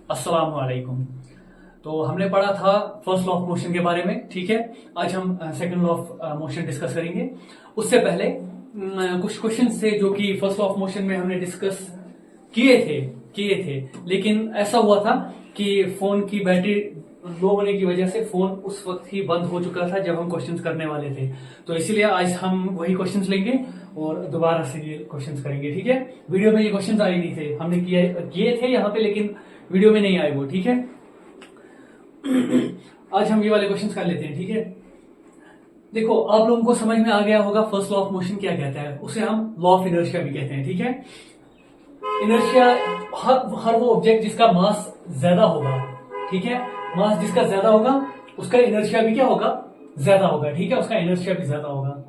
अस्सलाम वालेकुम। तो हमने पढ़ा था फर्स्ट लॉ ऑफ मोशन के बारे में, ठीक है। आज हम second law of motion discuss करेंगे। उससे पहले कुछ क्वेश्चन थे जो कि फर्स्ट लॉ ऑफ मोशन में हमने डिस्कस किए थे, लेकिन ऐसा हुआ था कि फोन की बैटरी लो होने की वजह से फोन उस वक्त ही बंद हो चुका था जब हम क्वेश्चंस करने वाले थे। तो इसीलिए आज हम वही क्वेश्चंस लेंगे और दोबारा से ये क्वेश्चंस करेंगे, ठीक है। वीडियो में ये क्वेश्चंस आए नहीं थे, हमने किए थे यहाँ पे, लेकिन वीडियो में नहीं आए वो, ठीक है। आज हम ये वाले क्वेश्चंस कर लेते हैं, ठीक है। देखो, आप लोगों को समझ में आ गया होगा फर्स्ट लॉ ऑफ मोशन क्या कहता है। उसे हम लॉ ऑफ इनर्शिया भी कहते हैं, ठीक है। इनर्शिया हर वो ऑब्जेक्ट जिसका मास ज्यादा होगा, ठीक है। मास जिसका ज्यादा होगा उसका इनर्शिया भी क्या होगा, ज्यादा होगा, ठीक है। उसका इनर्शिया भी ज्यादा होगा।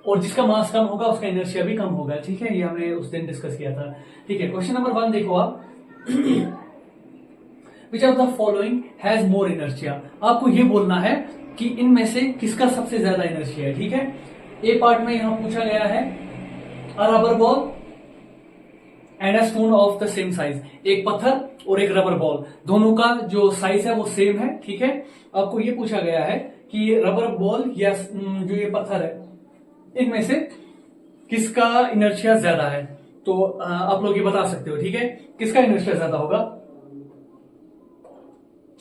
और जिसका मास कम होगा उसका इनर्शिया भी कम होगा, ठीक है। ये हमने उस दिन डिस्कस किया था, ठीक है। क्वेश्चन नंबर 1 देखो आप। Which of the following has more inertia. आपको ये बोलना है कि इनमें से किसका सबसे ज्यादा इनर्शिया है, ठीक है। ए पार्ट में यहां पूछा गया है अ rubber ball and a spoon of the same size. एक पत्थर और एक रबर बॉल, दोनों का जो साइज है वो सेम है, ठीक है। आपको ये पूछा गया है कि रबर बॉल या जो ये पत्थर है इनमें से किसका इनर्शिया ज्यादा है। तो आप लोग ये बता सकते हो, ठीक है, किसका इनर्शिया ज्यादा होगा,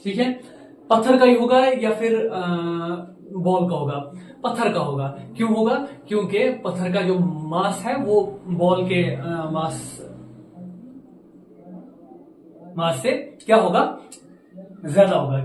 ठीक है। पत्थर का ही होगा या फिर बॉल का होगा। पत्थर का होगा। क्यों होगा? क्योंकि पत्थर का जो मास है वो बॉल के मास से क्या होगा, ज्यादा होगा।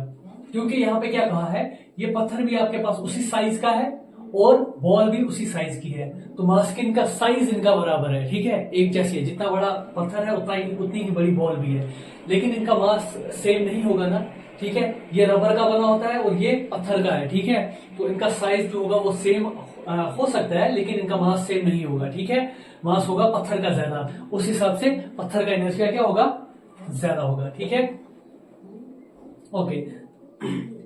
क्योंकि यहां पे क्या कहा है, ये पत्थर भी आपके पास उसी साइज का है और बॉल भी उसी साइज की है, तो मास के इनका साइज इनका बराबर है, ठीक है, एक जैसी है। जितना बड़ा पत्थर है उतनी ही बड़ी बॉल भी है, लेकिन इनका मास सेम नहीं होगा ना, ठीक है। ये रबर का बना होता है और ये पत्थर का है, ठीक है। तो इनका साइज जो होगा वो सेम हो सकता है, लेकिन इनका मास सेम नहीं होगा, ठीक है। मास होगा पत्थर का ज्यादा, उस हिसाब से पत्थर का इनर्शिया क्या होगा, ज्यादा होगा, ठीक है। ओके,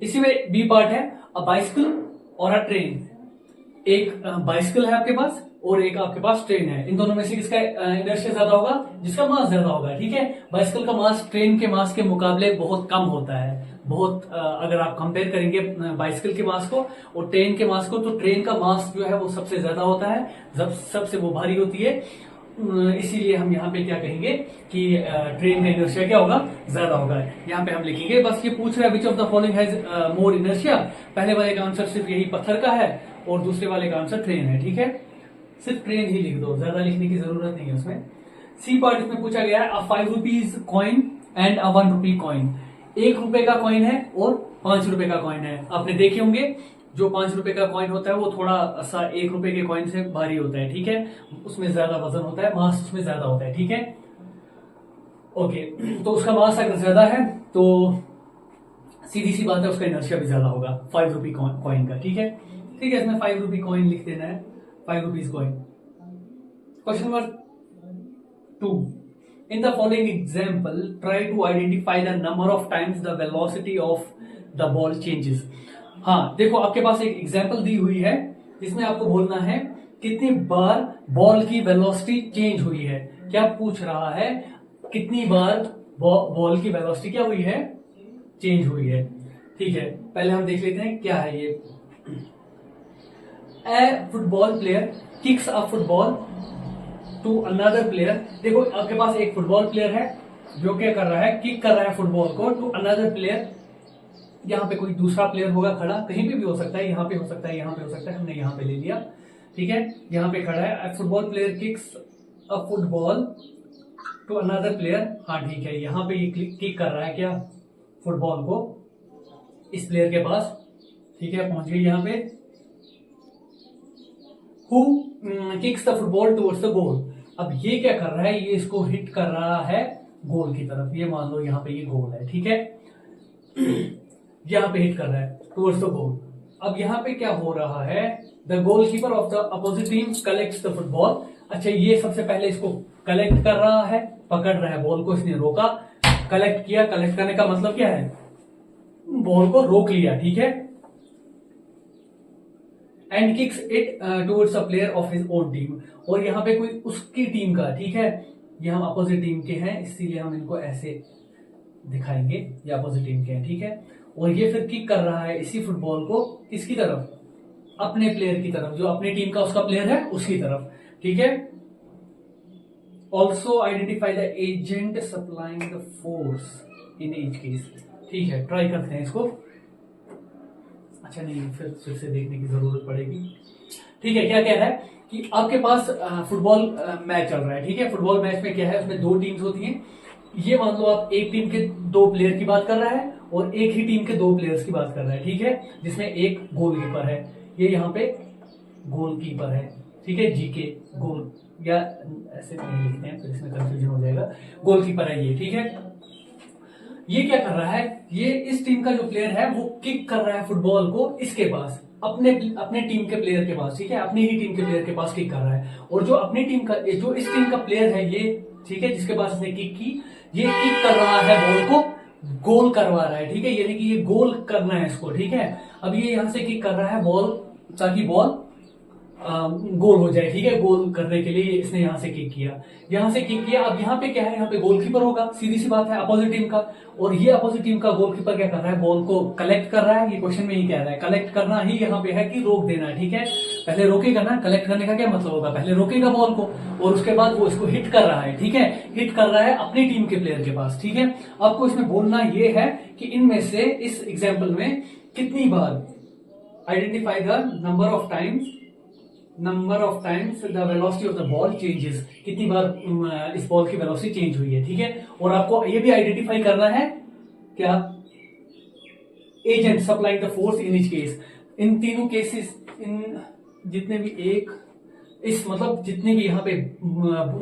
इसी में बी पार्ट है अ बाइसिकल और अ ट्रेन। एक बाइसिकल है आपके पास और एक आपके पास ट्रेन है। इन दोनों में से किसका इनर्शिया ज्यादा होगा, जिसका मास ज्यादा होगा, ठीक है। बाइसिकल का मास ट्रेन के मास के मुकाबले बहुत कम होता है, बहुत अगर आप कंपेयर करेंगे बाइसिकल के मास को और ट्रेन के मास को, तो ट्रेन का मास जो है वो सबसे ज्यादा होता है, सबसे वो भारी होती है। इसीलिए हम यहाँ पे क्या कहेंगे कि ट्रेन का इनर्शिया क्या होगा, ज्यादा होगा। यहाँ पे हम लिखेंगे, बस ये पूछ रहा है which of the following has more inertia. पहले वाले का आंसर सिर्फ यही पत्थर का है और दूसरे वाले का आंसर ट्रेन है, ठीक है। सिर्फ ट्रेन ही लिख दो, ज्यादा लिखने की जरूरत नहीं है उसमें। सी पार्ट इसमें पूछा गया है अ 5 rupees coin and a 1 rupee coin. 1 रुपए का कॉइन है और 5 रुपए का कॉइन है। आपने देखे होंगे जो 5 रुपए का कॉइन होता है वो थोड़ा सा 1 रुपए के कॉइन से भारी होता है, ठीक है। उसमें ज्यादा वजन होता है, मास उसमें ज्यादा होता है, ठीक है। ओके, तो उसका मास अगर ज्यादा है तो सीधी सी बात है उसका इनर्शिया भी ज्यादा होगा 5 रुपी कॉइन का, ठीक है। ठीक है, इसमें 5 रुपी कॉइन लिख देना है, 5 rupees coin. Question number 2, in the following example try to identify the number of times the velocity of the ball changes। हाँ, देखो आपके पास एक एग्जाम्पल दी हुई है जिसमें आपको बोलना है कितनी बार बॉल की वेलोसिटी चेंज हुई है। क्या पूछ रहा है, कितनी बार बॉल की वेलोसिटी क्या हुई है, चेंज हुई है, ठीक है। पहले हम देख लेते हैं क्या है ये। A football player kicks a football to another player. देखो आपके पास एक फुटबॉल प्लेयर है जो क्या कर रहा है, किक कर रहा है फुटबॉल को टू अनदर प्लेयर। यहाँ पे कोई दूसरा प्लेयर होगा खड़ा, कहीं पे भी हो सकता है, यहाँ पे हो सकता है, यहाँ पे हो सकता है, हमने यहाँ पे ले लिया, ठीक है। यहाँ पे खड़ा है football player kicks a football to another player. हाँ ठीक है, यहाँ पे ये किक कर रहा है क्या, फुटबॉल को इस प्लेयर के पास, ठीक है। पहुंच गई यहाँ पे। Who kicks the football towards the गोल। अब ये क्या कर रहा है, ये इसको हिट कर रहा है गोल की तरफ। ये मान लो यहाँ पे ये गोल है, ठीक है। यहाँ पे हिट कर रहा है टुवर्ड्स द गोल। अब यहाँ पे क्या हो रहा है, the goalkeeper of the opposite team collects the football. अच्छा, ये सबसे पहले इसको कलेक्ट कर रहा है, पकड़ रहा है बॉल को, इसने रोका, कलेक्ट किया। कलेक्ट करने का मतलब क्या है, बॉल को रोक लिया, ठीक है। And kicks it towards a player of his own team. और यहाँ पे कोई उसकी टीम का, ठीक है, ये हम अपोजिट टीम के हैं इसीलिए हम इनको ऐसे दिखाएंगे ये अपोजिट टीम के हैं, ठीक है। और ये फिर किक कर रहा है इसी फुटबॉल को किसकी तरफ, अपने प्लेयर की तरफ, जो अपनी टीम का उसका प्लेयर है उसकी तरफ, ठीक है। Also identify the agent supplying the force in each case, ठीक है। ट्राई करते हैं इसको। अच्छा नहीं, फिर से देखने की जरूरत पड़ेगी, ठीक है। क्या कह रहा है कि आपके पास फुटबॉल मैच चल रहा है, ठीक है। फुटबॉल मैच में क्या है, उसमें दो टीम्स होती हैं। ये मान लो आप एक टीम के दो प्लेयर की बात कर रहा है और एक ही टीम के दो प्लेयर्स की बात कर रहा है, ठीक है। जिसमें एक गोलकीपर है, ये यहाँ पे गोलकीपर है, ठीक है। जीके गोल, या ऐसे नहीं लिखते हैं फिर इसमें कंफ्यूजन हो जाएगा। गोलकीपर है ये, ठीक है। ये क्या कर रहा है, ये इस टीम का जो प्लेयर है वो किक कर रहा है फुटबॉल को इसके पास, अपने टीम के प्लेयर के पास, ठीक है। अपनी ही टीम के प्लेयर के पास किक कर रहा है। और जो अपनी टीम का, जो इस टीम का प्लेयर है ये, ठीक है, जिसके पास इसने किक की, ये किक कर रहा है बॉल को, गोल करवा रहा है, ठीक है। यानी कि ये गोल करना है इसको, ठीक है। अब ये यहां से किक कर रहा है बॉल, ताकि बॉल गोल हो जाए, ठीक है। गोल करने के लिए इसने यहां से किक किया, यहां से किक किया। अब यहाँ पे क्या है, यहाँ पे गोलकीपर होगा, सीधी सी बात है, अपोजिट टीम का। और ये अपोजिट टीम का गोलकीपर क्या कर रहा है, बॉल को कलेक्ट कर रहा है। ये क्वेश्चन में ही कह रहा है कलेक्ट करना ही यहाँ पे है कि रोक देना है, ठीक है। पहले रोकेगा ना, कलेक्ट करने का क्या मतलब होगा, पहले रोकेगा बॉल को और उसके बाद वो इसको हिट कर रहा है, ठीक है। हिट कर रहा है अपनी टीम के प्लेयर के पास, ठीक है। आपको इसमें बोलना ये है कि इनमें से इस एग्जाम्पल में कितनी बार, identify the number of times the velocity of the ball changes, कितनी बार इस बॉल की वेलोसिटी चेंज हुई है, ठीक है। और आपको ये भी आइडेंटिफाई करना है क्या, agent supplying the force in each case. इन तीनों केसेस, इन जितने भी मतलब जितनी भी यहाँ पे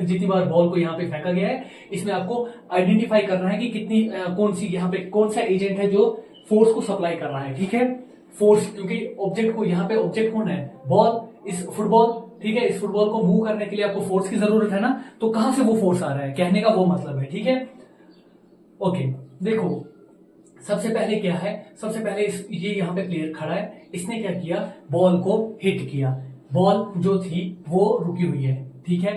जितनी बार बॉल को यहाँ पे फेंका गया है, इसमें आपको आइडेंटिफाई करना है कि कितनी कौन सी यहाँ पे कौन सा एजेंट है जो फोर्स को सप्लाई कर रहा है, ठीक है। फोर्स, क्योंकि ऑब्जेक्ट को, यहाँ पे ऑब्जेक्ट कौन है, बॉल, इस फुटबॉल, ठीक है। इस फुटबॉल को मूव करने के लिए आपको फोर्स की जरूरत है ना, तो कहां से वो फोर्स आ रहा है, कहने का वो मतलब है, ठीक है। ओके, देखो सबसे पहले क्या है, सबसे पहले ये यहाँ पे प्लेयर खड़ा है, इसने क्या किया, बॉल को हिट किया, बॉल जो थी वो रुकी हुई है, ठीक है।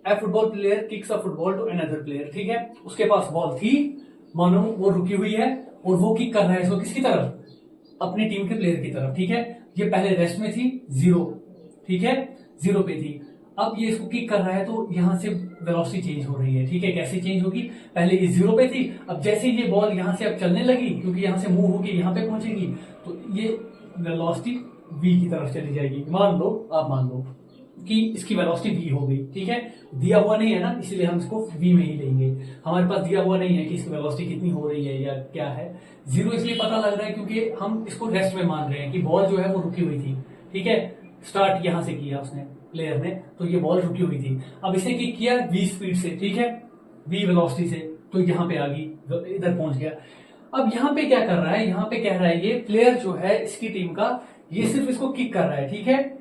A football player kicks a football to another player, ठीक है। उसके पास बॉल थी, मानो वो रुकी हुई है और वो किक कर रहा है इसको किसकी तरफ, अपनी टीम के प्लेयर की तरफ, ठीक है। ये पहले रेस्ट में थी 0, ठीक है, 0 पे थी। अब ये इसको किक कर रहा है तो यहां से वेलोसिटी चेंज हो रही है, ठीक है। कैसे चेंज होगी, पहले ये 0 पे थी, अब जैसे ये बॉल यहां से अब चलने लगी, क्योंकि यहां से मूव होकर यहां पे पहुंचेगी, तो ये वेलोसिटी v की तरफ चली जाएगी। मान लो, आप मान लो कि इसकी वेलोसिटी v हो गई, ठीक है। दिया हुआ नहीं है ना, इसलिए हम इसको v में ही लेंगे। हमारे पास दिया हुआ नहीं है कि इसकी वेलोसिटी कितनी हो रही है या क्या है। 0 इसलिए पता लग रहा है क्योंकि हम इसको रेस्ट में मान रहे हैं कि बॉल जो है वो रुकी हुई थी, ठीक है। स्टार्ट यहां से किया उसने, प्लेयर ने, तो ये बॉल रुकी हुई थी। अब इसे किक किया v स्पीड से, ठीक है, v वेलोसिटी से, तो यहां पे आ गई, इधर पहुंच गया। अब यहां पे क्या कर रहा है, यहां पे कह रहा है ये प्लेयर जो है इसकी टीम का, ये सिर्फ इसको किक कर रहा है, ठीक है,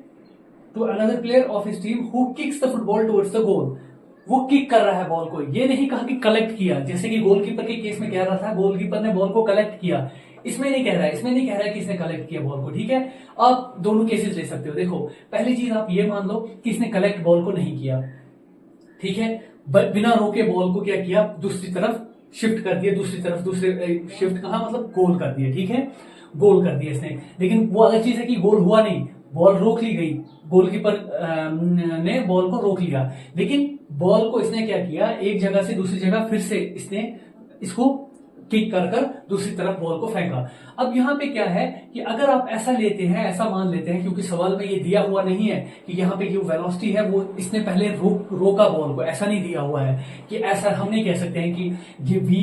to another player of his team who kicks the football towards the goal. वो किक कर रहा है बॉल को, ये नहीं कहा कि कलेक्ट किया, जैसे कि गोलकीपर के केस में कह रहा था गोलकीपर ने बॉल को कलेक्ट किया, इसमें नहीं कह रहा है, इसमें नहीं कह रहा है कि इसने कलेक्ट किया बॉल को, ठीक है। आप दोनों केसेस ले सकते हो। देखो पहली चीज आप ये मान लो कि इसने कलेक्ट बॉल को नहीं किया, ठीक है, बिना रोके बॉल को क्या किया, दूसरी तरफ शिफ्ट कर दिया, दूसरी तरफ, दूसरे शिफ्ट कहा मतलब गोल कर दिया, ठीक है, गोल कर दिया इसने। लेकिन वो अलग चीज है कि गोल हुआ नहीं, बॉल रोक ली गई, गोलकीपर ने बॉल को रोक लिया, लेकिन बॉल को इसने क्या किया, एक जगह से दूसरी जगह फिर से इसने इसको किक कर कर दूसरी तरफ बॉल को फेंका। अब यहाँ पे क्या है कि अगर आप ऐसा लेते हैं, ऐसा मान लेते हैं, क्योंकि सवाल में ये दिया हुआ नहीं है कि यहाँ पे जो वेलोसिटी है वो इसने पहले रोका बॉल को, ऐसा नहीं दिया हुआ है कि ऐसा हम नहीं कह सकते हैं कि ये v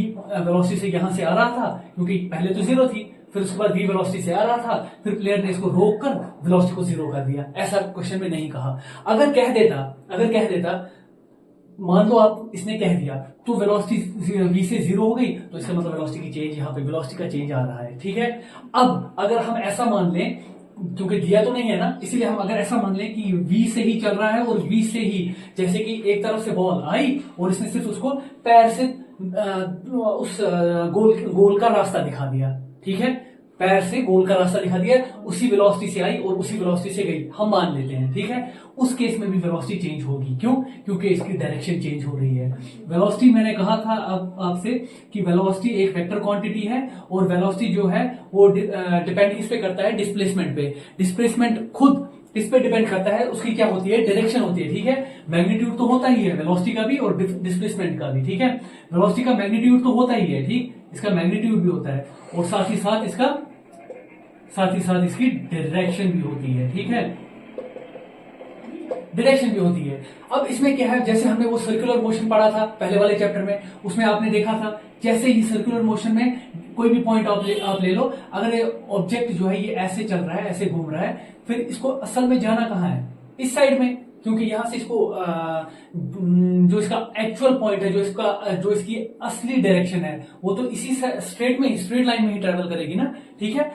वेलोसिटी से यहां से आ रहा था, क्योंकि पहले तो 0 थी, फिर उसके बाद v वेलोसिटी से आ रहा था, फिर प्लेयर ने इसको रोक कर वेलोसिटी को 0 कर दिया, ऐसा क्वेश्चन में नहीं कहा। अगर कह देता मान लो आप इसने कह दिया तो वेलोसिटी v से 0 हो गई, तो इसका मतलब वेलोसिटी की चेंज, यहाँ पे वेलोसिटी का चेंज आ रहा है, ठीक है। अब अगर हम ऐसा मान लें, क्योंकि दिया तो नहीं है ना, इसीलिए हम अगर ऐसा मान लें कि v से ही चल रहा है और v से ही, जैसे कि एक तरफ से बॉल आई और इसने सिर्फ उसको पैर से उस गोल का रास्ता दिखा दिया, ठीक है, पैर से गोल का रास्ता दिखा दिया, उसी वेलोसिटी से आई और उसी वेलोसिटी से गई, हम मान लेते हैं, ठीक है। उस केस में भी वेलोसिटी चेंज होगी, क्यों? क्योंकि इसकी डायरेक्शन चेंज हो रही है। वेलोसिटी मैंने कहा था अब आपसे कि वेलोसिटी एक वेक्टर क्वांटिटी है, और वेलोसिटी जो है वो डिपेंड किस पे करता है? डिस्प्लेसमेंट पे। डिस्प्लेसमेंट खुद इस पे डिपेंड करता है, उसकी क्या होती है? डायरेक्शन होती है, ठीक है। मैग्नीट्यूड तो होता ही है वेलोसिटी का भी और डिस्प्लेसमेंट का भी, ठीक है। वेलोसिटी का मैग्नीट्यूड तो होता ही है, ठीक, इसका मैग्नीट्यूड भी होता है, और साथ ही साथ इसकी डायरेक्शन भी होती है, ठीक है, डायरेक्शन भी होती है। अब इसमें क्या है, जैसे हमने वो सर्कुलर मोशन पढ़ा था पहले वाले चैप्टर में, उसमें आपने देखा था जैसे ही सर्कुलर मोशन में कोई भी पॉइंट आप ले लो, अगर ऑब्जेक्ट जो है ये ऐसे चल रहा है, ऐसे घूम रहा है, फिर इसको असल में जाना कहाँ है? इस साइड में, क्योंकि यहां से इसको जो इसका एक्चुअल पॉइंट है, जो इसकी असली डायरेक्शन है, वो तो इसी स्ट्रेट लाइन में ही ट्रेवल करेगी ना, ठीक है।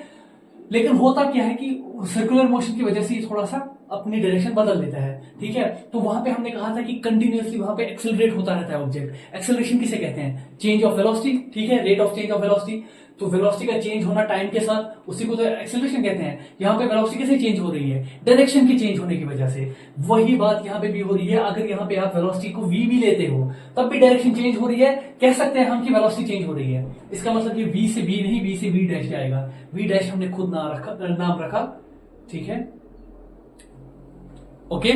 लेकिन होता क्या है कि सर्कुलर मोशन की वजह से ये थोड़ा सा अपनी डायरेक्शन बदल लेता है, ठीक है। तो वहां पे हमने कहा था कि कंटिन्यूअसली वहां पे एक्सेलरेट होता रहता है ऑब्जेक्ट। एक्सेलरेशन किसे कहते हैं? चेंज ऑफ वेलोसिटी, ठीक है, rate of change of velocity. तो वेलोसिटी का चेंज होना टाइम के साथ, उसी को तो एक्सेलरेशन कहते हैं। यहाँ पे वेलोसिटी कैसे चेंज हो रही है? डायरेक्शन की चेंज होने की वजह से। वही बात यहाँ पे भी हो रही है। अगर यहाँ पे आप वेलोसिटी को v भी लेते हो, तब भी डायरेक्शन चेंज हो रही है। कह सकते हैं हम कि वेलोसिटी चेंज हो रही है। इसका मतलब ये v से v नहीं, v से v डैश जाएगा। v डैश हमने खुद नाम रखा, ठीक है, ओके।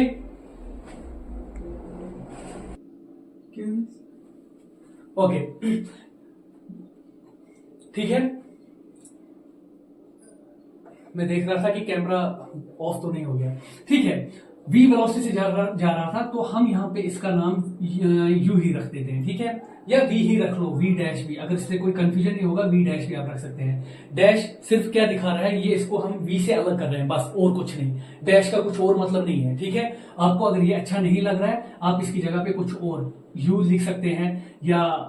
ओके, ठीक है। मैं देख रहा था कि कैमरा ऑफ तो नहीं हो गया, ठीक है। v वेलोसिटी से जा रहा था, तो हम यहाँ पे इसका नाम u ही रख देते हैं, ठीक है, या v ही रख लो, v डैश भी। अगर इससे कोई कंफ्यूजन नहीं होगा, v डैश भी आप रख सकते हैं। डैश सिर्फ क्या दिखा रहा है? ये इसको हम v से अलग कर रहे हैं, बस, और कुछ नहीं। डैश का कुछ और मतलब नहीं है, ठीक है। आपको अगर ये अच्छा नहीं लग रहा है, आप इसकी जगह पे कुछ और u लिख सकते हैं, या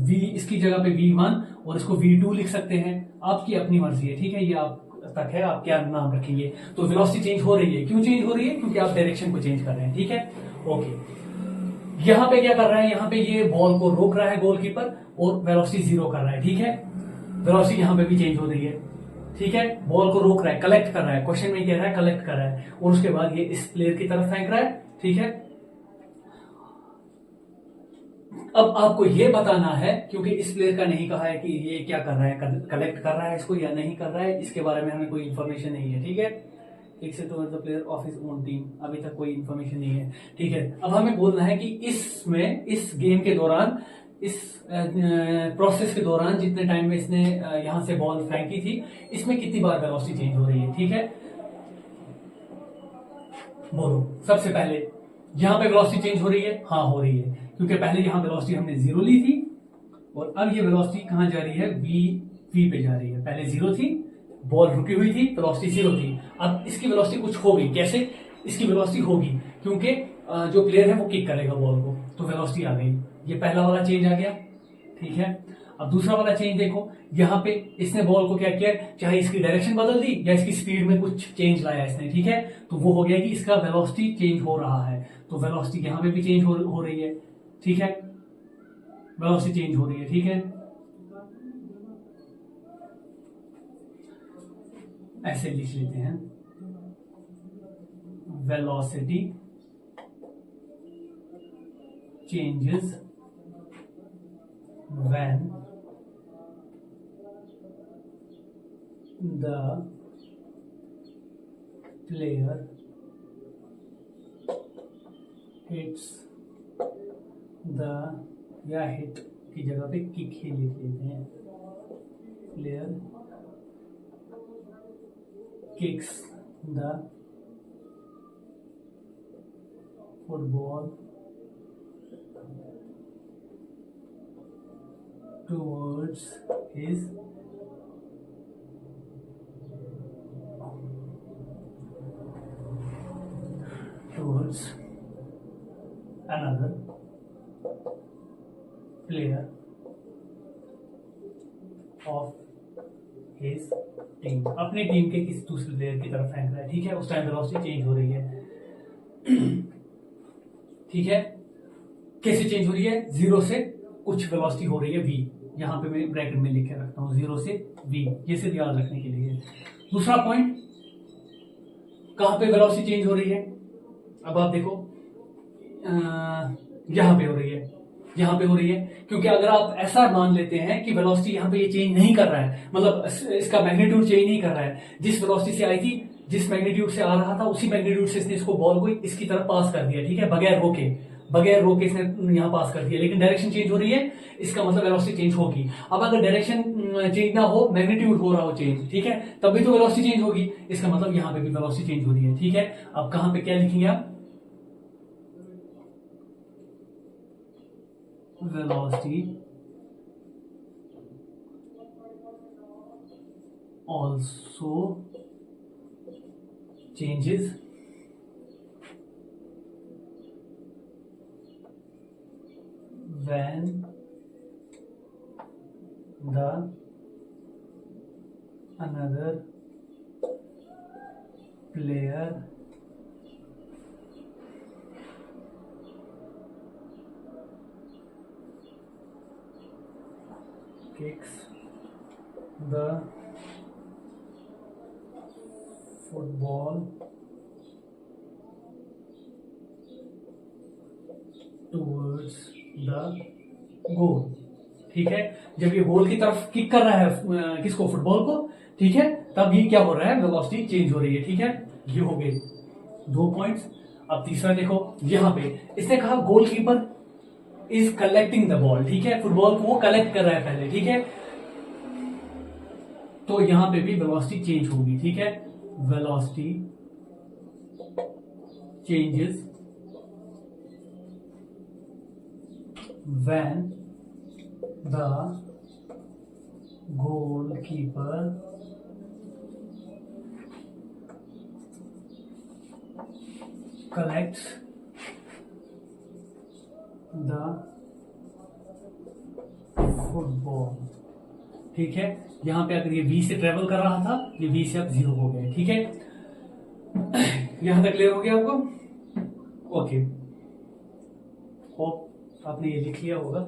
v इसकी जगह पे v1 और इसको v2 लिख सकते हैं। आपकी अपनी मर्जी है, ठीक है, ये आप तक है, आप क्या नाम रखेंगे। तो वेलोसिटी चेंज हो रही है, क्यों चेंज हो रही है? क्योंकि आप डायरेक्शन को चेंज कर रहे हैं, ठीक है, ओके। यहाँ पे क्या कर रहा है? यहाँ पे ये बॉल को रोक रहा है गोलकीपर, और वेलोसिटी 0 कर रहा है, ठीक है। वेलोसिटी यहाँ पे भी चेंज हो रही है, ठीक है। बॉल को रोक रहा है, कलेक्ट कर रहा है, क्वेश्चन में कह रहा है कलेक्ट कर रहा है, और उसके बाद ये इस प्लेयर की तरफ फेंक रहा है, ठीक है। अब आपको ये बताना है, क्योंकि इस प्लेयर का नहीं कहा है कि ये क्या कर रहा है, कलेक्ट कर रहा है इसको या नहीं कर रहा है, इसके बारे में हमें कोई इन्फॉर्मेशन नहीं है, ठीक है। एक से तो player of his own team, अभी तक कोई इन्फॉर्मेशन नहीं है, ठीक है। अब हमें बोलना है कि इस गेम के दौरान, इस प्रोसेस के दौरान, जितने टाइम में इसने यहां से बॉल फेंकी थी, इसमें कितनी बार वेलोसिटी चेंज हो रही है, ठीक है। बोलो, सबसे पहले यहां पे वेलोसिटी चेंज हो रही है? हाँ, हो रही है, क्योंकि पहले यहां वेलोसिटी हमने 0 ली थी, और अब ये वेलोसिटी कहां जा रही है? v पे जा रही है। पहले 0 थी, बॉल रुकी हुई थी, वेलोसिटी 0 थी। अब इसकी वेलोसिटी कुछ होगी, कैसे इसकी वेलोसिटी होगी? क्योंकि जो प्लेयर है वो किक करेगा बॉल को, तो वेलोसिटी आ गई। ये पहला वाला चेंज आ गया, ठीक है। अब दूसरा वाला चेंज देखो, यहाँ पे इसने बॉल को क्या किया, चाहे इसकी डायरेक्शन बदल दी या इसकी स्पीड में कुछ चेंज लाया इसने, ठीक है। तो वो हो गया कि इसका वेलोसिटी चेंज हो रहा है, तो वेलोसिटी यहाँ पे भी चेंज हो रही है, ठीक है। वेलोसिटी चेंज हो रही है, ठीक है। ऐसे लिख लेते हैं, velocity changes when the player hits the, या हिट की जगह पे किक ही लिख लेते हैं, player kicks the football towards his another player of his team, अपनी टीम के किसी दूसरे प्लेयर की तरफ फेंक रहा है, ठीक है। उस टाइम वेलोसिटी चेंज हो रही है, ठीक है। कैसे चेंज हो रही है? 0 से कुछ वेलोसिटी हो रही है v, यहां पे मैं ब्रैकेट में लिख के रखता हूं 0 से v, ये सिर्फ याद रखने के लिए। दूसरा पॉइंट, कहां पे वेलोसिटी चेंज हो रही है? अब आप देखो यहां पे हो रही है, यहां पे हो रही है, क्योंकि अगर आप ऐसा मान लेते हैं कि वेलोसिटी यहां पे ये चेंज नहीं कर रहा है, मतलब इसका मैग्नीट्यूड चेंज नहीं कर रहा है, जिस वेलोसिटी से आई थी, जिस मैग्नीट्यूड से आ रहा था, उसी मैग्नीट्यूड से इसने इसको बॉल को इसकी तरफ पास कर दिया, ठीक है, बगैर रोके इसने यहां पास कर दिया, लेकिन डायरेक्शन चेंज हो रही है, इसका मतलब वेलोसिटी चेंज होगी। अब अगर डायरेक्शन चेंज ना हो, मैग्नीट्यूड हो रहा हो चेंज, ठीक है, तब भी तो वेलोसिटी चेंज होगी, इसका मतलब यहां पे भी वेलोसिटी चेंज हो रही है, ठीक है। अब कहां पे क्या लिखेंगे आप? Velocity also changes when the another player kicks the football towards the goal, ठीक है। जब ये गोल की तरफ किक कर रहा है किसको? फुटबॉल को, ठीक है, तब ये क्या हो रहा है? वेलोसिटी चेंज हो रही है, ठीक है। ये हो गए 2 पॉइंट्स। अब तीसरा देखो, यहां पे इसने कहा goalkeeper is collecting the ball, ठीक है, फुटबॉल को वो कलेक्ट कर रहा है पहले, ठीक है, तो यहां पे भी वेलोसिटी चेंज होगी, ठीक है। Velocity changes when the goalkeeper collects the football, ठीक है। यहां पे अगर ये V से ट्रेवल कर रहा था, ये V से अब 0 हो गए, ठीक है। यहां तक क्लियर हो गया आपको? ओके, होप आपने ये लिख लिया होगा।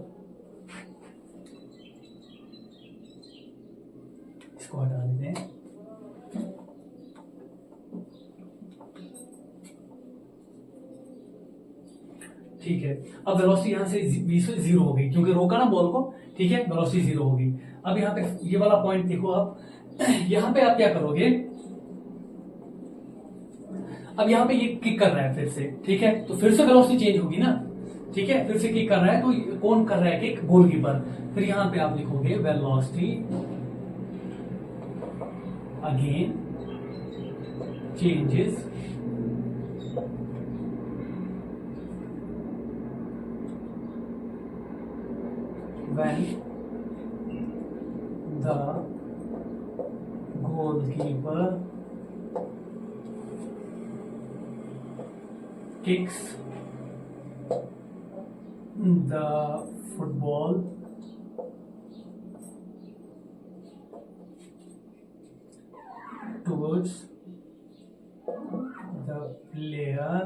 इसको हटा देते हैं। ठीक है, अब वेलोसिटी यहां से 0 हो गई, क्योंकि रोका ना बॉल को, ठीक है, वेलोसिटी 0 हो गई। अब यहां पे ये वाला पॉइंट देखो आप, यहां पे आप क्या करोगे? अब यहां पे ये किक कर रहा है फिर से, ठीक है, तो फिर से वेलोसिटी चेंज होगी ना, ठीक है, फिर से किक कर रहा है, तो कौन कर रहा है किक? गोलकीपर। फिर यहां पे आप लिखोगे velocity again changes when the goalkeeper kicks the football towards the player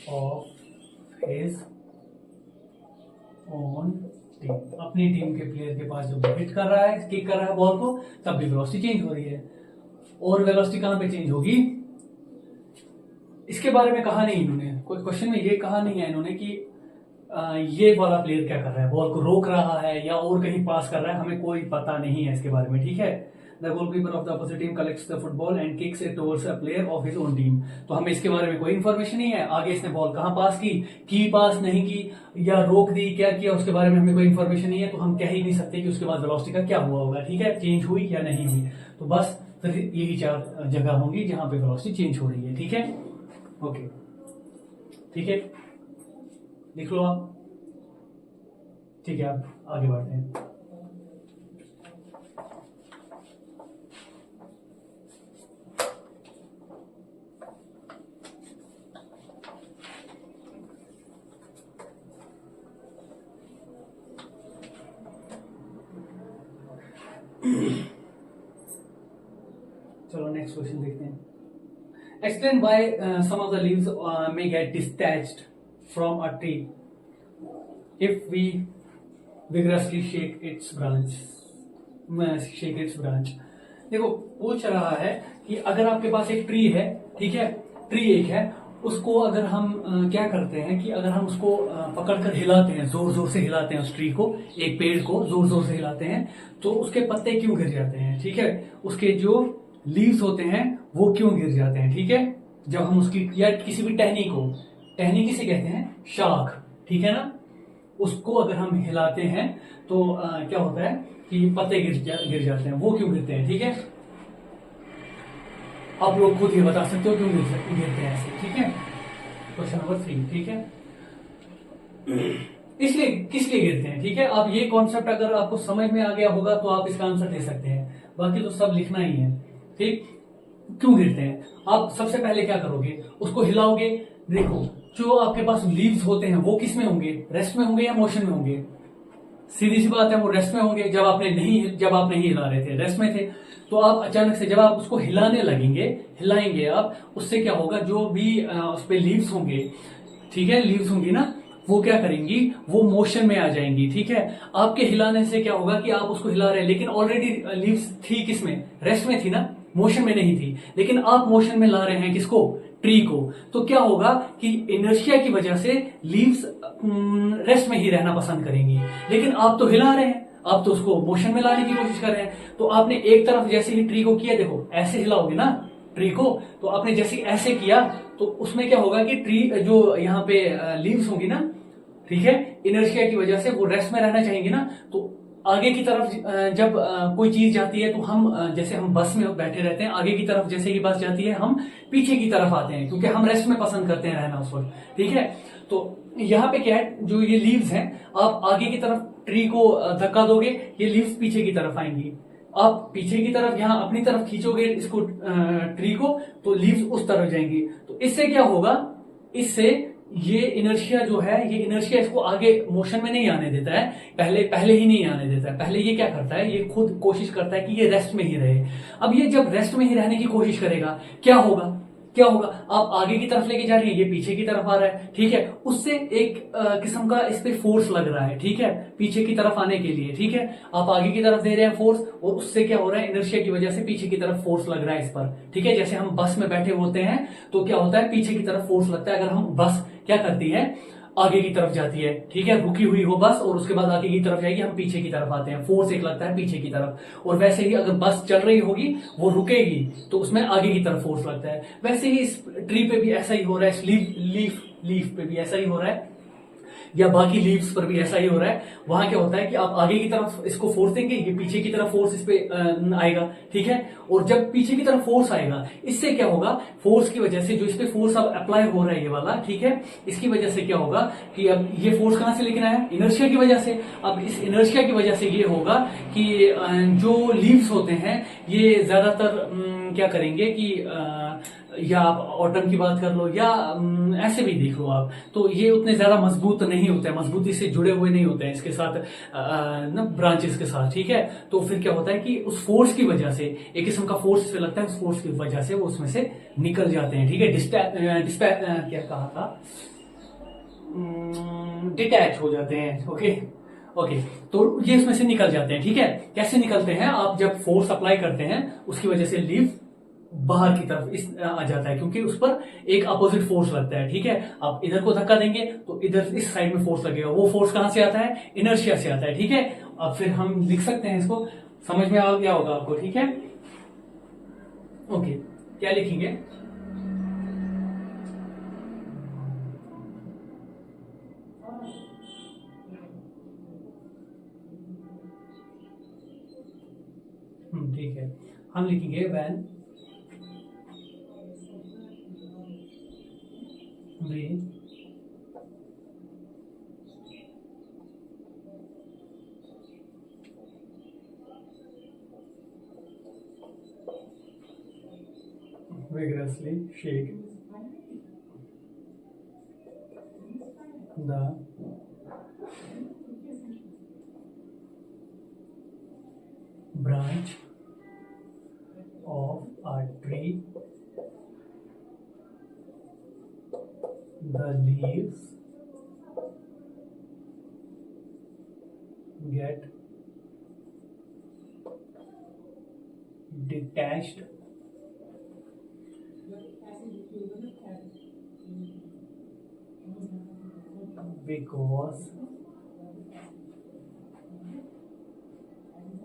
of his own team, अपनी टीम के प्लेयर के पास जब हिट कर रहा है, किक कर रहा है बॉल को, तब भी वेलोसिटी चेंज हो रही है। और वेलोसिटी कहां पे चेंज होगी? इसके बारे में कहा नहीं इन्होंने, कोई क्वेश्चन में ये कहा नहीं है इन्होंने कि ये वाला प्लेयर क्या कर रहा है, बॉल को रोक रहा है या और कहीं पास कर रहा है, हमें कोई पता नहीं है इसके बारे में, ठीक है। The goalkeeper of the opposite team collects the football and kicks it towards a player of his own team, तो हमें इसके बारे में कोई इन्फॉर्मेशन नहीं है। आगे इसने बॉल कहां पास की पास नहीं की या रोक दी, क्या किया, उसके बारे में हमें कोई इन्फॉर्मेशन नहीं है, तो हम कह ही नहीं सकते कि उसके बाद वेलोसिटी का क्या हुआ होगा, ठीक है, चेंज हुई या नहीं हुई। तो बस फिर यही 4 जगह होंगी जहां पे वेलोसिटी चेंज हो रही है, ठीक है। ओके, ठीक है, लिख लो आप, ठीक है, आप आगे बढ़ते हैं। चलो नेक्स्ट क्वेश्चन देखते हैं। Explain why some of the leaves may get detached from a tree if we vigorously shake its branch, shake it's branch. देखो पूछ रहा है कि अगर आपके पास एक ट्री है, ठीक है, ट्री एक है, उसको अगर हम क्या करते हैं कि अगर हम उसको पकड़कर हिलाते हैं, जोर जोर से हिलाते हैं उस ट्री को, एक पेड़ को जोर जोर से हिलाते हैं, तो उसके पत्ते क्यों गिर जाते हैं, ठीक है, उसके जो लीव्स होते हैं वो क्यों गिर जाते हैं, ठीक है, जब हम उसकी या किसी भी टहनी को, टहनी किसे कहते हैं, शाख, ठीक है ना, उसको अगर हम हिलाते हैं तो क्या होता है कि पत्ते गिर जाते हैं, वो क्यों गिरते हैं, ठीक है, आप लोग खुद ये बता सकते हो क्यों गिरते हैं ऐसे, ठीक है। क्वेश्चन नंबर 3, ठीक है, इसलिए किस लिए गिरते हैं, ठीक है, आप ये कॉन्सेप्ट अगर आपको समझ में आ गया होगा तो आप इसका आंसर दे सकते हैं, बाकी तो सब लिखना ही है, ठीक। क्यों गिरते हैं, आप सबसे पहले क्या करोगे, उसको हिलाओगे, देखो जो आपके पास लीव्स होते हैं वो किस में होंगे, रेस्ट में होंगे या मोशन में होंगे, सीधी सी बात है वो रेस्ट में होंगे, जब आप नहीं हिला रहे थे रेस्ट में थे, तो आप अचानक से जब आप उसको हिलाने लगेंगे, हिलाएंगे आप, उससे क्या होगा, जो भी उस पे लीव्स होंगे, ठीक है, लीव्स होंगी ना, वो क्या करेंगी, वो मोशन में आ जाएंगी, ठीक है, आपके हिलाने से क्या होगा कि आप उसको हिला रहे हैं, लेकिन ऑलरेडी लीव्स थी किसमें, रेस्ट में थी ना, मोशन में नहीं थी, लेकिन आप मोशन में ला रहे हैं किसको, ट्री को, तो क्या होगा कि इनर्शिया की वजह से लीव्स रेस्ट में ही रहना पसंद करेंगी, लेकिन आप तो हिला रहे हैं, आप तो उसको मोशन में लाने की कोशिश कर रहे हैं, तो आपने एक तरफ जैसे ही ट्री को किया, देखो ऐसे हिलाओगे ना ट्री को, तो आपने जैसे ऐसे किया तो उसमें क्या होगा कि ट्री जो यहाँ पे लीव्स होंगी ना, ठीक है, इनर्शिया की वजह से वो रेस्ट में रहना चाहेंगे ना, तो आगे की तरफ जब कोई चीज जाती है तो हम जैसे हम बस में बैठे रहते हैं, आगे की तरफ जैसे ही बस जाती है हम पीछे की तरफ आते हैं, क्योंकि हम रेस्ट में पसंद करते हैं रहना उस वक्त, ठीक है। तो यहाँ पे क्या है, जो ये लीव्स हैं, आप आगे की तरफ ट्री को धक्का दोगे, ये लीव्स पीछे की तरफ आएंगी, आप पीछे की तरफ यहाँ अपनी तरफ खींचोगे इसको ट्री को, तो लीव्स उस तरफ जाएंगी, तो इससे क्या होगा, इससे ये इनर्शिया जो है, ये इनर्शिया इसको आगे मोशन में नहीं आने देता है, पहले ही नहीं आने देता है, पहले ये क्या करता है, ये खुद कोशिश करता है कि ये रेस्ट में ही रहे। अब ये जब रेस्ट में ही रहने की कोशिश करेगा, क्या होगा, क्या होगा, आप आगे की तरफ लेके जा रही है, ये पीछे की तरफ आ रहा है, ठीक है, उससे एक किस्म का इस पे फोर्स लग रहा है, ठीक है, पीछे की तरफ आने के लिए, ठीक है, आप आगे की तरफ दे रहे हैं फोर्स, और उससे क्या हो रहा है, इनर्शिया की वजह से पीछे की तरफ फोर्स लग रहा है इस पर, ठीक है, जैसे हम बस में बैठे होते हैं तो क्या होता है, पीछे की तरफ फोर्स लगता है, अगर हम बस क्या करती है, आगे की तरफ जाती है, ठीक है, रुकी हुई हो बस और उसके बाद आगे की तरफ जाएगी, हम पीछे की तरफ आते हैं, फोर्स एक लगता है पीछे की तरफ, और वैसे ही अगर बस चल रही होगी वो रुकेगी तो उसमें आगे की तरफ फोर्स लगता है, वैसे ही इस ट्री पे भी ऐसा ही हो रहा है, इस लीफ पे भी ऐसा ही हो रहा है, या बाकी लीव्स पर भी ऐसा ही हो रहा है, वहां क्या होता है कि आप आगे की तरफ इसको फोर्स देंगे, ये पीछे की तरफ फोर्स इस पे आएगा, ठीक है, और जब पीछे की तरफ फोर्स आएगा, इससे क्या होगा, फोर्स की वजह से जो इस पे फोर्स अब अप्लाई हो रहा है ये वाला, ठीक है, इसकी वजह से क्या होगा कि अब ये फोर्स कहां से लेकर आया, इनर्शिया की वजह से, अब इस इनर्शिया की वजह से ये होगा कि जो लीव्स होते हैं ये ज्यादातर क्या करेंगे कि या आप ऑटम की बात कर लो या ऐसे भी देख लो आप, तो ये उतने ज्यादा मजबूत नहीं होते हैं, मजबूती से जुड़े हुए नहीं होते हैं इसके साथ ना ब्रांचेस के साथ, ठीक है, तो फिर क्या होता है कि उस फोर्स की वजह से, एक किस्म का फोर्स से लगता है, उस फोर्स की वजह से वो उसमें से निकल जाते हैं, ठीक है, क्या कहा था, डिटैच हो जाते हैं, ओके ओके, तो ये उसमें से निकल जाते हैं, ठीक है, कैसे निकलते हैं, आप जब फोर्स अप्लाई करते हैं उसकी वजह से लीव बाहर की तरफ आ जाता है, क्योंकि उस पर एक अपोजिट फोर्स लगता है, ठीक है, आप इधर को धक्का देंगे तो इधर इस साइड में फोर्स लगेगा, वो फोर्स कहां से आता है, इनर्शिया से आता है, ठीक है। अब फिर हम लिख सकते हैं इसको, समझ में आ गया होगा आपको, ठीक है, ओके, क्या लिखेंगे, ठीक है, हम लिखेंगे when we vigorously shake the branch of a tree, the leaves get detached because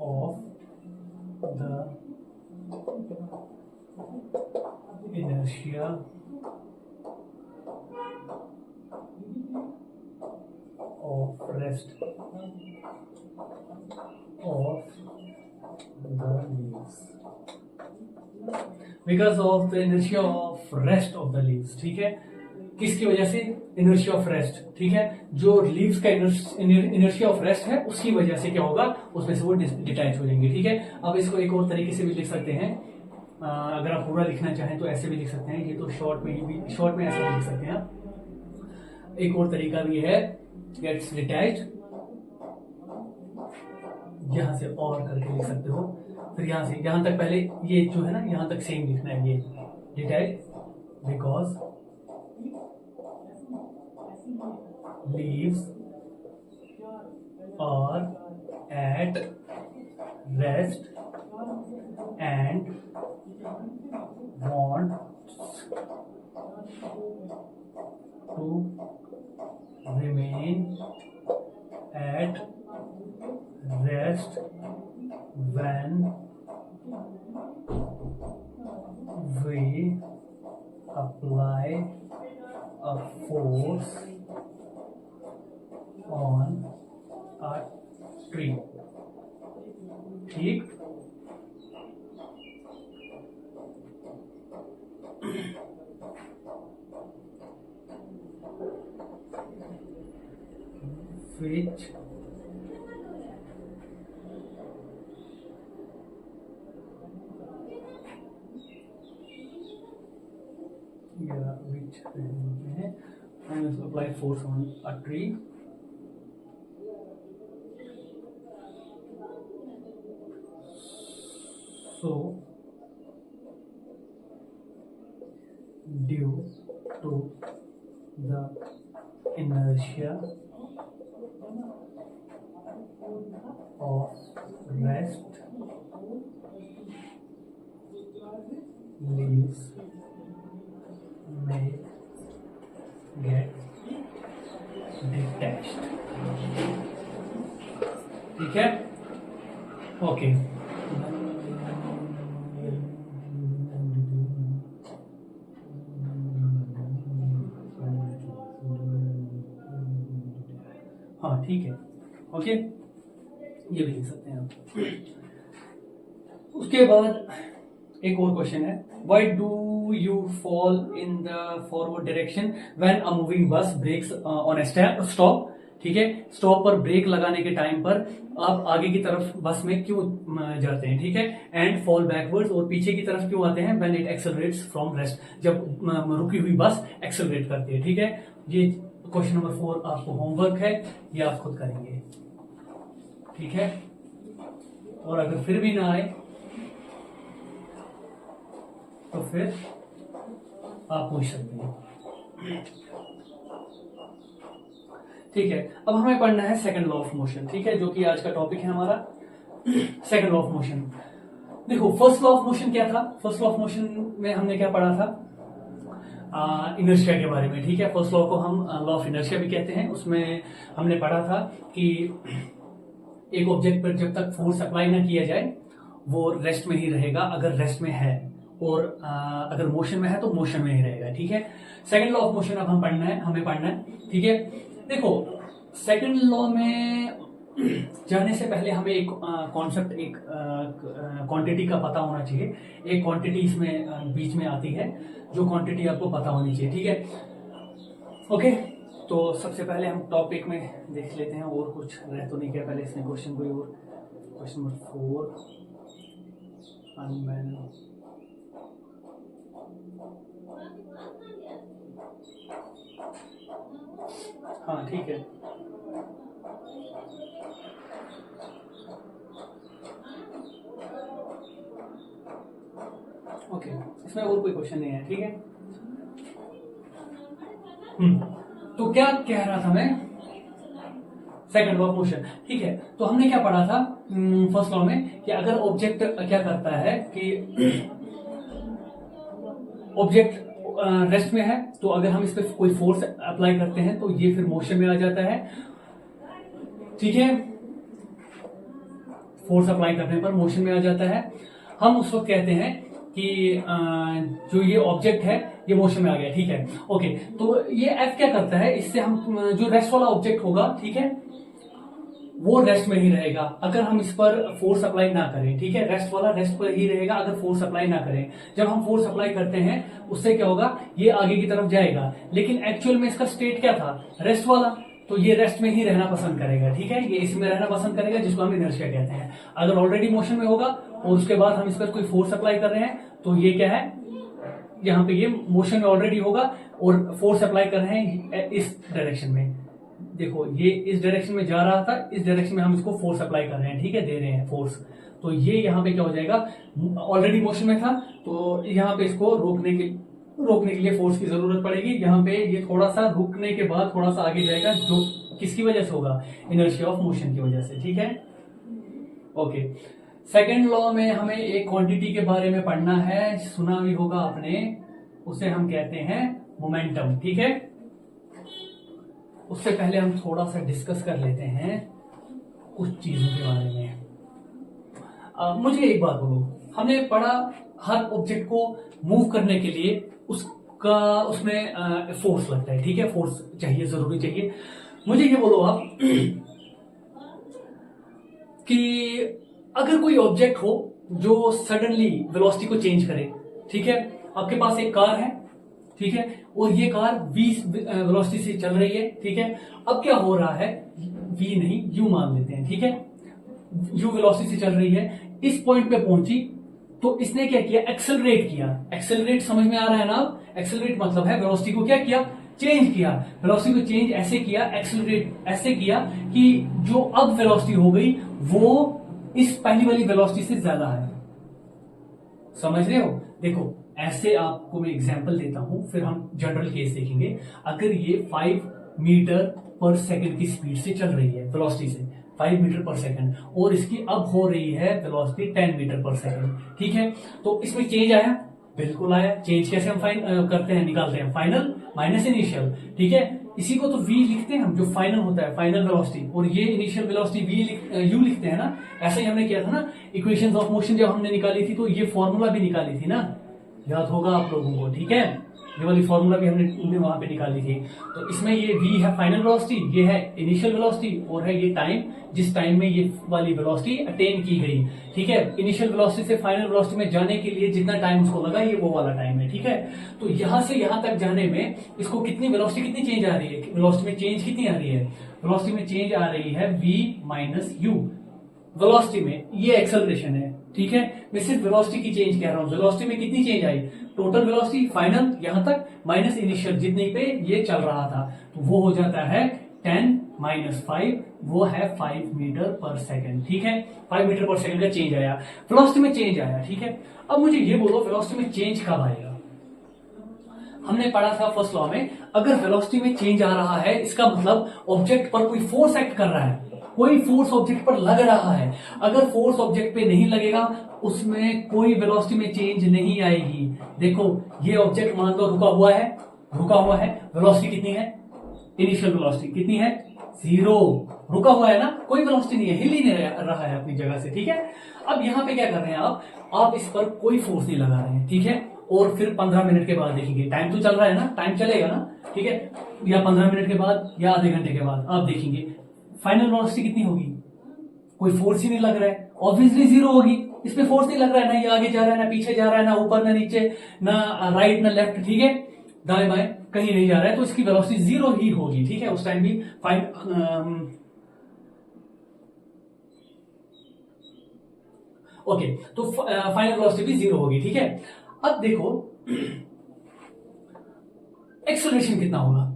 of the inertia of rest of the leaves, because of the inertia of rest of the leaves। ठीक है, किसकी वजह से? Inertia of rest. ठीक है, जो leaves का inertia of rest है उसकी वजह से क्या होगा, उसमें से वो डिटैच हो जाएंगे। ठीक है, अब इसको एक और तरीके से भी लिख सकते हैं। अगर आप पूरा लिखना चाहें तो ऐसे भी लिख सकते हैं, ये तो शॉर्ट में ऐसा भी लिख सकते हैं आप। एक और तरीका भी है, गेट्स डिटैच, यहां से और करके लिख सकते हो, फिर यहां से यहां तक, पहले ये जो है ना यहां तक सेम लिखना है, ये detach because leaves are at rest and wants to remain at rest when we apply a force on a tree। ठीक, which apply force on a tree so due to the inertia of rest, leaves may get detached। ठीक है, okay. हाँ ठीक है, okay, ये भी लिख सकते हैं आप। उसके बाद एक और क्वेश्चन है, why do you fall in the forward direction when a moving बस ब्रेक्स ऑन स्टॉप। ठीक है, स्टॉप पर ब्रेक लगाने के टाइम पर आप आगे की तरफ बस में क्यों जाते हैं? ठीक है, एंड फॉल बैकवर्ड्स, और पीछे की तरफ क्यों आते हैं? When it accelerates from rest, जब रुकी हुई बस एक्सेलरेट करती है। ठीक है, ये क्वेश्चन नंबर 4 आपको होमवर्क है, ये आप खुद करेंगे। ठीक है, और अगर फिर भी ना आए तो फिर आप पूछ सकते हैं। ठीक है, अब हमें पढ़ना है सेकंड लॉ ऑफ मोशन। ठीक है, जो कि आज का टॉपिक है हमारा सेकंड लॉ ऑफ मोशन। देखो, फर्स्ट लॉ ऑफ मोशन क्या था? फर्स्ट लॉ ऑफ मोशन में हमने क्या पढ़ा था? इनर्शिया के बारे में। ठीक है, फर्स्ट लॉ को हम लॉ ऑफ इनर्शिया भी कहते हैं। उसमें हमने पढ़ा था कि एक ऑब्जेक्ट पर जब तक फोर्स अप्लाई ना किया जाए वो रेस्ट में ही रहेगा, अगर रेस्ट में है, और अगर मोशन में है तो मोशन में ही रहेगा। ठीक है, सेकंड लॉ ऑफ मोशन अब हमें पढ़ना है। ठीक है, देखो, सेकंड लॉ में जाने से पहले हमें एक कॉन्सेप्ट, एक क्वांटिटी का पता होना चाहिए। एक क्वांटिटी इसमें बीच में आती है, जो क्वांटिटी आपको पता होनी चाहिए। ठीक है, ओके, तो सबसे पहले हम टॉपिक में देख लेते हैं, और कुछ रह तो नहीं गया पहले इसमें क्वेश्चन कोई और। Question number 4, unbalance. हाँ ठीक है, ओके, इसमें और कोई क्वेश्चन नहीं है। ठीक है, तो क्या कह रहा था मैं? सेकंड लॉ ऑफ मोशन, ठीक है। तो हमने क्या पढ़ा था फर्स्ट लॉ में कि अगर ऑब्जेक्ट क्या करता है कि ऑब्जेक्ट रेस्ट में है तो अगर हम इस पर कोई फोर्स अप्लाई करते हैं तो ये फिर मोशन में आ जाता है, ठीक है। फोर्स अप्लाई करने पर मोशन में आ जाता है। हम उस वक्त कहते हैं कि जो ये ऑब्जेक्ट है ये मोशन में आ गया, ठीक है। ओके, तो ये एफ क्या करता है, इससे हम जो रेस्ट वाला ऑब्जेक्ट होगा, ठीक है, वो रेस्ट में ही रहेगा अगर हम इस पर फोर्स अप्लाई ना करें, ठीक है। रेस्ट वाला रेस्ट पर ही रहेगा अगर फोर्स अप्लाई ना करें। जब हम फोर्स अप्लाई करते हैं उससे क्या होगा, ये आगे की तरफ जाएगा, लेकिन एक्चुअल में इसका स्टेट क्या था, रेस्ट वाला, तो ये रेस्ट में ही रहना पसंद करेगा, ठीक है। ये इसमें रहना पसंद करेगा जिसको हम इनर्शिया कहते हैं। अगर ऑलरेडी मोशन में होगा और उसके बाद हम इस पर कोई फोर्स अप्लाई कर रहे हैं तो ये क्या है, यहाँ पे ये मोशन में ऑलरेडी होगा और फोर्स अप्लाई कर रहे हैं इस डायरेक्शन में। देखो ये इस डायरेक्शन में जा रहा था, इस डायरेक्शन में हम इसको फोर्स अप्लाई कर रहे हैं, ठीक है, दे रहे हैं फोर्स। तो ये यहाँ पे क्या हो जाएगा, ऑलरेडी मोशन में था तो यहाँ पे इसको रोकने के लिए फोर्स की जरूरत पड़ेगी। यहाँ पे ये थोड़ा सा रुकने के बाद थोड़ा सा आगे जाएगा, जो किसकी वजह से होगा, इनर्शिया ऑफ मोशन की वजह से, ठीक है। ओके, सेकेंड लॉ में हमें एक क्वांटिटी के बारे में पढ़ना है, सुना भी होगा आपने, उसे हम कहते हैं मोमेंटम, ठीक है। उससे पहले हम थोड़ा सा डिस्कस कर लेते हैं कुछ चीजों के बारे में। मुझे एक बात बोलो, हमने पढ़ा हर ऑब्जेक्ट को मूव करने के लिए उसमें फोर्स लगता है, ठीक है, फोर्स चाहिए, जरूरी चाहिए। मुझे ये बोलो आप कि अगर कोई ऑब्जेक्ट हो जो सडनली वेलोसिटी को चेंज करे, ठीक है, आपके पास एक कार है, ठीक है, और ये कार v वेलोसिटी से चल रही है, ठीक है। अब क्या हो रहा है, v नहीं u मान लेते हैं, ठीक है, u वेलोसिटी से चल रही है, इस पॉइंट पे पहुंची तो इसने क्या किया, एक्सेलरेट किया। एक्सेलरेट समझ में आ रहा है ना, एक्सेलरेट मतलब है वेलोसिटी को क्या किया, चेंज किया। वेलोसिटी को चेंज ऐसे किया, एक्सेलरेट ऐसे किया कि जो अब वेलोसिटी हो गई वो इस पहली वाली वेलोसिटी से ज्यादा है। समझ रहे हो? देखो ऐसे आपको मैं एग्जांपल देता हूं, फिर हम जनरल केस देखेंगे। अगर ये 5 मीटर पर सेकंड की स्पीड से चल रही है, वेलोसिटी से 5 मीटर पर सेकंड, और इसकी अब हो रही है वेलोसिटी 10 मीटर पर सेकंड, ठीक है, तो इसमें चेंज आया, बिल्कुल आया। चेंज कैसे हम करते हैं, निकालते हैं, फाइनल माइनस इनिशियल, ठीक है। इसी को तो v लिखते हैं हम, जो फाइनल होता है, फाइनल वेलोसिटी, और ये इनिशियल वेलोसिटी u लिखते हैं ना। ऐसे ही हमने किया था ना इक्वेशंस ऑफ मोशन, जब हमने निकाली थी तो ये फॉर्मूला भी निकाली थी ना, याद होगा आप लोगों को, ठीक है। ये वाली फॉर्मूला भी हमने वहां पे निकाली थी। तो इसमें ये v है फाइनल वेलोसिटी, ये है इनिशियल वेलोसिटी, और है ये टाइम जिस टाइम में ये वाली वेलोसिटी अटेन की गई, ठीक है। इनिशियल वेलोसिटी से फाइनल वेलोसिटी में जाने के लिए जितना टाइम उसको लगा, ये वो वाला टाइम है, ठीक है। तो यहां से यहां तक जाने में इसको कितनी वेलोसिटी, कितनी चेंज आ रही है, वेलोसिटी में चेंज कितनी आ रही है, वेलोसिटी में चेंज आ रही है v माइनस u। वेलोसिटी में ये एक्सेलरेशन है, ठीक है। मैं सिर्फ वेलोसिटी की चेंज कह रहा हूं। वेलोसिटी में कितनी चेंज आई, टोटल वेलोसिटी फाइनल यहां तक माइनस इनिशियल जितनी पे ये चल रहा था, तो वो हो जाता है 10 माइनस 5, वो है 5 मीटर पर सेकंड, ठीक है। 5 मीटर पर सेकंड का चेंज आया, वेलोसिटी में चेंज आया, ठीक है। अब मुझे ये बोलो वेलोसिटी में चेंज कब आएगा। हमने पढ़ा था फर्स्ट लॉ में, अगर वेलोसिटी में चेंज आ रहा है इसका मतलब ऑब्जेक्ट पर कोई फोर्स एक्ट कर रहा है, कोई फोर्स ऑब्जेक्ट पर लग रहा है। अगर फोर्स ऑब्जेक्ट पे नहीं लगेगा उसमें कोई वेलोसिटी में चेंज नहीं आएगी। देखो ये ऑब्जेक्ट मान लो रुका हुआ है, वेलोसिटी कितनी है, इनिशियल वेलोसिटी कितनी है, 0, रुका हुआ है ना, कोई वेलोसिटी नहीं है, हिल ही नहीं रहा है अपनी जगह से, ठीक है। अब यहाँ पे क्या कर रहे हैं आप इस पर कोई फोर्स नहीं लगा रहे हैं, ठीक है। और फिर 15 मिनट के बाद देखेंगे, टाइम तो चल रहा है ना, टाइम चलेगा ना, ठीक है, या 15 मिनट के बाद या आधे घंटे के बाद आप देखेंगे फाइनल वेलोसिटी कितनी होगी, कोई फोर्स ही नहीं लग रहा है, ऑब्वियसली 0 होगी। इसमें फोर्स नहीं लग रहा है, ना ये आगे जा रहा है, ना पीछे जा रहा है, ना ऊपर ना नीचे, ना राइट ना लेफ्ट, ठीक है, दाएं बाएं कहीं नहीं जा रहा है, तो इसकी वेलोसिटी 0 ही होगी, ठीक है। उस टाइम भी ओके, तो फाइनल वेलोसिटी भी 0 होगी, ठीक है। अब देखो एक्सेलरेशन कितना होगा,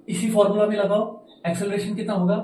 इसी फॉर्मूला में लगाओ, एक्सेलरेशन कितना होगा,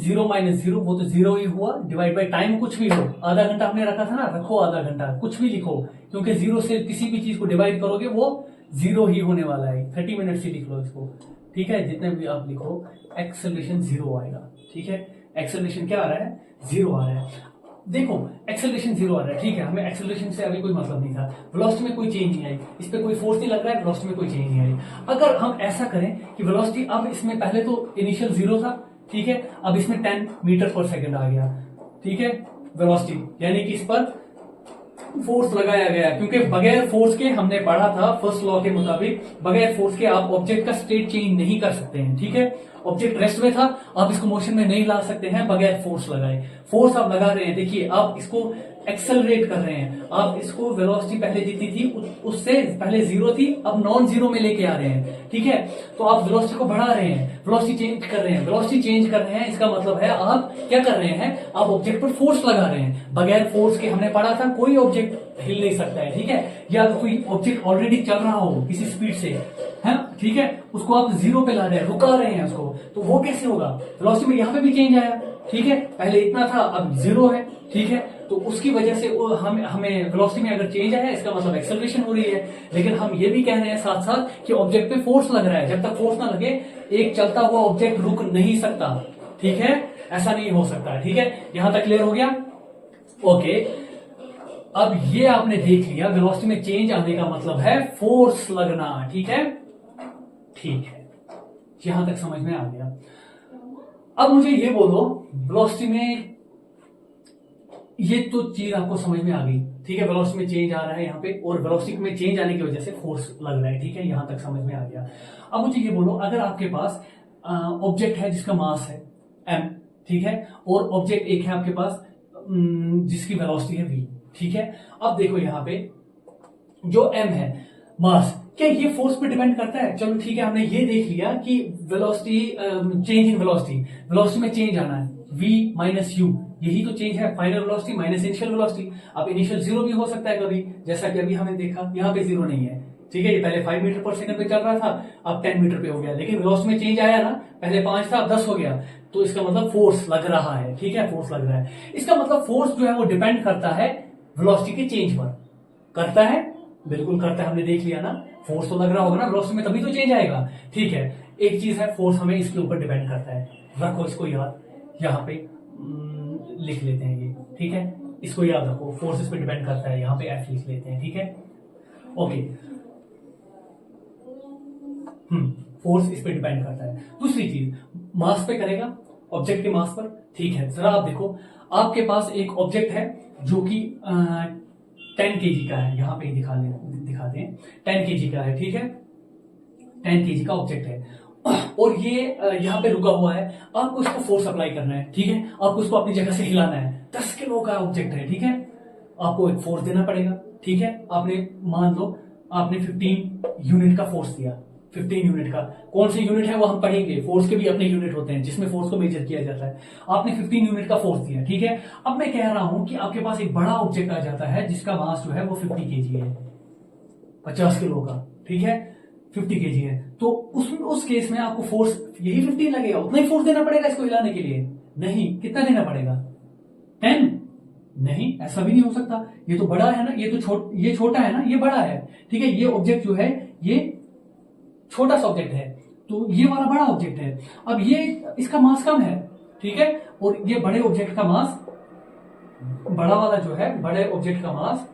0 माइनस 0, वो तो 0 ही हुआ, डिवाइड बाय टाइम कुछ भी हो, आधा घंटा हमने रखा था ना, रखो आधा घंटा, कुछ भी लिखो, क्योंकि 0 से किसी भी चीज को डिवाइड करोगे वो 0 ही होने वाला है। 30 मिनट से लिख लो इसको, ठीक है, जितने भी आप लिखो एक्सेलरेशन 0 आएगा। ठीक है, एक्सेलरेशन क्या आ रहा है, 0 आ रहा है। देखो एक्सेलरेशन 0 आ रहा है, ठीक है, हमें एक्सेलरेशन से अभी कोई मतलब नहीं था, वेलोसिटी में कोई चेंज नहीं आई, इस पे कोई फोर्स नहीं लग रहा है, वेलोसिटी में कोई चेंज नहीं आई। अगर हम ऐसा करें कि वेलोसिटी अब इसमें पहले तो इनिशियल 0 था, ठीक है, अब इसमें 10 मीटर पर सेकंड आ गया, ठीक है, वेलोसिटी, यानी कि इस पर फोर्स लगाया गया, क्योंकि बगैर फोर्स के हमने पढ़ा था फर्स्ट लॉ के मुताबिक, बगैर फोर्स के आप ऑब्जेक्ट का स्टेट चेंज नहीं कर सकते हैं। ठीक है, ऑब्जेक्ट रेस्ट में था, आप इसको मोशन में नहीं ला सकते हैं बगैर फोर्स लगाए। फोर्स आप लगा रहे हैं, देखिए आप इसको एक्सेलरेट कर रहे हैं, आप इसको वेलोसिटी पहले जितनी थी उससे पहले 0 थी, अब नॉन 0 में लेके आ रहे हैं। ठीक है, तो आप वेलोसिटी को बढ़ा रहे हैं, वेलोसिटी चेंज कर रहे हैं, वेलोसिटी चेंज कर रहे हैं, इसका मतलब है आप क्या कर रहे हैं, आप ऑब्जेक्ट पर फोर्स लगा रहे हैं। बगैर फोर्स के हमने पढ़ा था कोई ऑब्जेक्ट हिल नहीं सकता है। ठीक है, या तो कोई ऑब्जेक्ट ऑलरेडी चल रहा हो किसी स्पीड से है, ठीक है, उसको आप 0 पे ला रहे हैं, रुका रहे हैं उसको, तो वो कैसे होगा, वेलोसिटी में यहाँ पे भी चेंज आया। ठीक है, पहले इतना था अब 0 है। ठीक है, तो उसकी वजह से हमें वेलोसिटी में अगर चेंज आया इसका मतलब एक्सेलरेशन हो रही है। लेकिन हम ये भी कह रहे हैं साथ साथ कि ऑब्जेक्ट पे फोर्स लग रहा है, जब तक फोर्स ना लगे एक चलता हुआ ऑब्जेक्ट रुक नहीं सकता। ठीक है, ऐसा नहीं हो सकता। ठीक है, यहां तक क्लियर हो गया। ओके, अब ये आपने देख लिया वेलोसिटी में चेंज आने का मतलब है फोर्स लगना। ठीक है, ठीक है, यहां तक समझ में आ गया। अब मुझे ये बोलो, वेलोसिटी में ये तो चीज आपको समझ में आ गई। ठीक है, वेलोसिटी में चेंज आ रहा है यहाँ पे, और वेलोसिटी में चेंज आने की वजह से फोर्स लग रहा है। ठीक है, यहां तक समझ में आ गया। अब मुझे ये बोलो, अगर आपके पास ऑब्जेक्ट है जिसका मास है m, ठीक है, और ऑब्जेक्ट एक है आपके पास जिसकी वेलोसिटी है v। ठीक है, अब देखो यहाँ पे जो m है मास, क्या ये फोर्स पे डिपेंड करता है? चलो ठीक है, हमने ये देख लिया कि velocity change in velocity, velocity में चेंज आना है v माइनस u, यही तो चेंज है, final velocity minus initial velocity. अब इनिशियल 0 भी हो सकता है कभी, जैसा कि अभी हमने देखा यहाँ पे 0 नहीं है। ठीक है, ये पहले 5 मीटर पर सेकंड पे चल रहा था, अब 10 मीटर पे हो गया, लेकिन वेलोसिटी में चेंज आया ना, पहले 5 था अब 10 हो गया, तो इसका मतलब फोर्स लग रहा है। ठीक है, फोर्स लग रहा है, इसका मतलब फोर्स जो है वो डिपेंड करता है वेलोसिटी के चेंज पर। करता है, बिल्कुल करता है, हमने देख लिया ना, फोर्स तो लग रहा होगा ना वेलोसिटी में, तभी तो चेंज आएगा। ठीक है, एक चीज है फोर्स हमें इसके ऊपर डिपेंड करता है, रखो इसको याद, यहाँ पे लिख लेते हैं ये। ठीक है, इसको याद रखो, फोर्स इस पे डिपेंड करता है, यहाँ पे एफ लिख लेते हैं। ठीक है, ओके, फोर्स इस पे डिपेंड करता है। दूसरी चीज, मास पे करेगा, ऑब्जेक्ट के मास पर। ठीक है, जरा आप देखो, आपके पास एक ऑब्जेक्ट है जो कि 10 kg का है, यहाँ पे दिखाते हैं 10 kg का है। ठीक है, 10 kg का ऑब्जेक्ट है और ये यहाँ पे रुका हुआ है, आपको इसको फोर्स अप्लाई करना है। ठीक है, आपको इसको अपनी जगह से हिलाना है, 10 किलो का ऑब्जेक्ट है। ठीक है, आपको एक फोर्स देना पड़ेगा। ठीक है, आपने मान लो आपने 15 यूनिट का फोर्स दिया, 15 यूनिट का, कौन से यूनिट है वो हम पढ़ेंगे, फोर्स के भी अपने यूनिट होते हैं जिसमें फोर्स को मेजर किया जाता है। आपने 15 यूनिट का फोर्स दिया। ठीक है, अब मैं कह रहा हूं कि आपके पास एक बड़ा ऑब्जेक्ट आ जाता है जिसका मास जो है वो 50 kg है, 50 किलो का। ठीक है, 50 kg है, तो उस केस में आपको फोर्स यही 15 लगेगा, उतना ही फोर्स देना पड़ेगा इसको हिलाने के लिए? नहीं, कितना देना पड़ेगा? 10? नहीं, ऐसा भी नहीं हो सकता, ये तो बड़ा है ना, ये तो ये छोटा है ना, ये बड़ा है। ठीक है, ये ऑब्जेक्ट जो है ये छोटा सा ऑब्जेक्ट है, तो ये वाला बड़ा ऑब्जेक्ट है। अब ये इसका मास कम है, ठीक है, और ये बड़े ऑब्जेक्ट का मास, बड़ा वाला जो है, बड़े ऑब्जेक्ट का मास,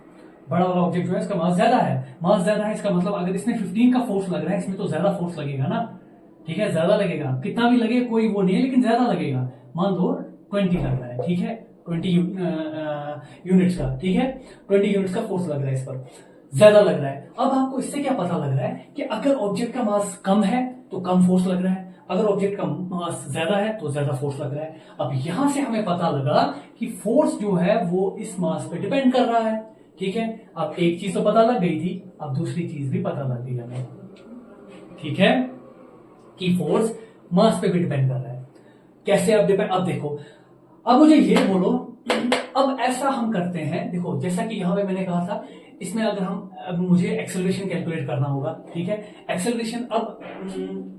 बड़ा वाला ऑब्जेक्ट जो है इसका मास ज्यादा है। मास ज्यादा है, इसका मतलब अगर इसमें 15 का फोर्स लग रहा है, इसमें तो ज्यादा फोर्स लगेगा ना। ठीक है, ज्यादा लगेगा, कितना भी लगे कोई वो नहीं है, लेकिन ज्यादा लगेगा। मान लो 20 लग रहा है। ठीक है, 20 यूनिट्स का। ठीक है, 20 यूनिट्स का फोर्स लग रहा है, इस पर ज्यादा लग रहा है। अब आपको इससे क्या पता लग रहा है कि अगर ऑब्जेक्ट का मास कम है तो कम फोर्स लग रहा है, अगर ऑब्जेक्ट का मास ज्यादा है तो ज्यादा फोर्स लग रहा है। अब यहां से हमें पता लगा कि फोर्स जो है वो इस मास पे डिपेंड कर रहा है। ठीक है, अब एक चीज तो पता लग गई थी, अब दूसरी चीज भी पता लग गई हमें। ठीक है, कि फोर्स मास पे भी डिपेंड कर रहा है। कैसे अब डिपेंड, अब देखो, अब मुझे ये बोलो, अब ऐसा हम करते हैं, देखो जैसा कि यहां पे मैंने कहा था इसमें अगर हम अब मुझे एक्सेलरेशन कैलकुलेट करना होगा, ठीक है। एक्सेलरेशन अब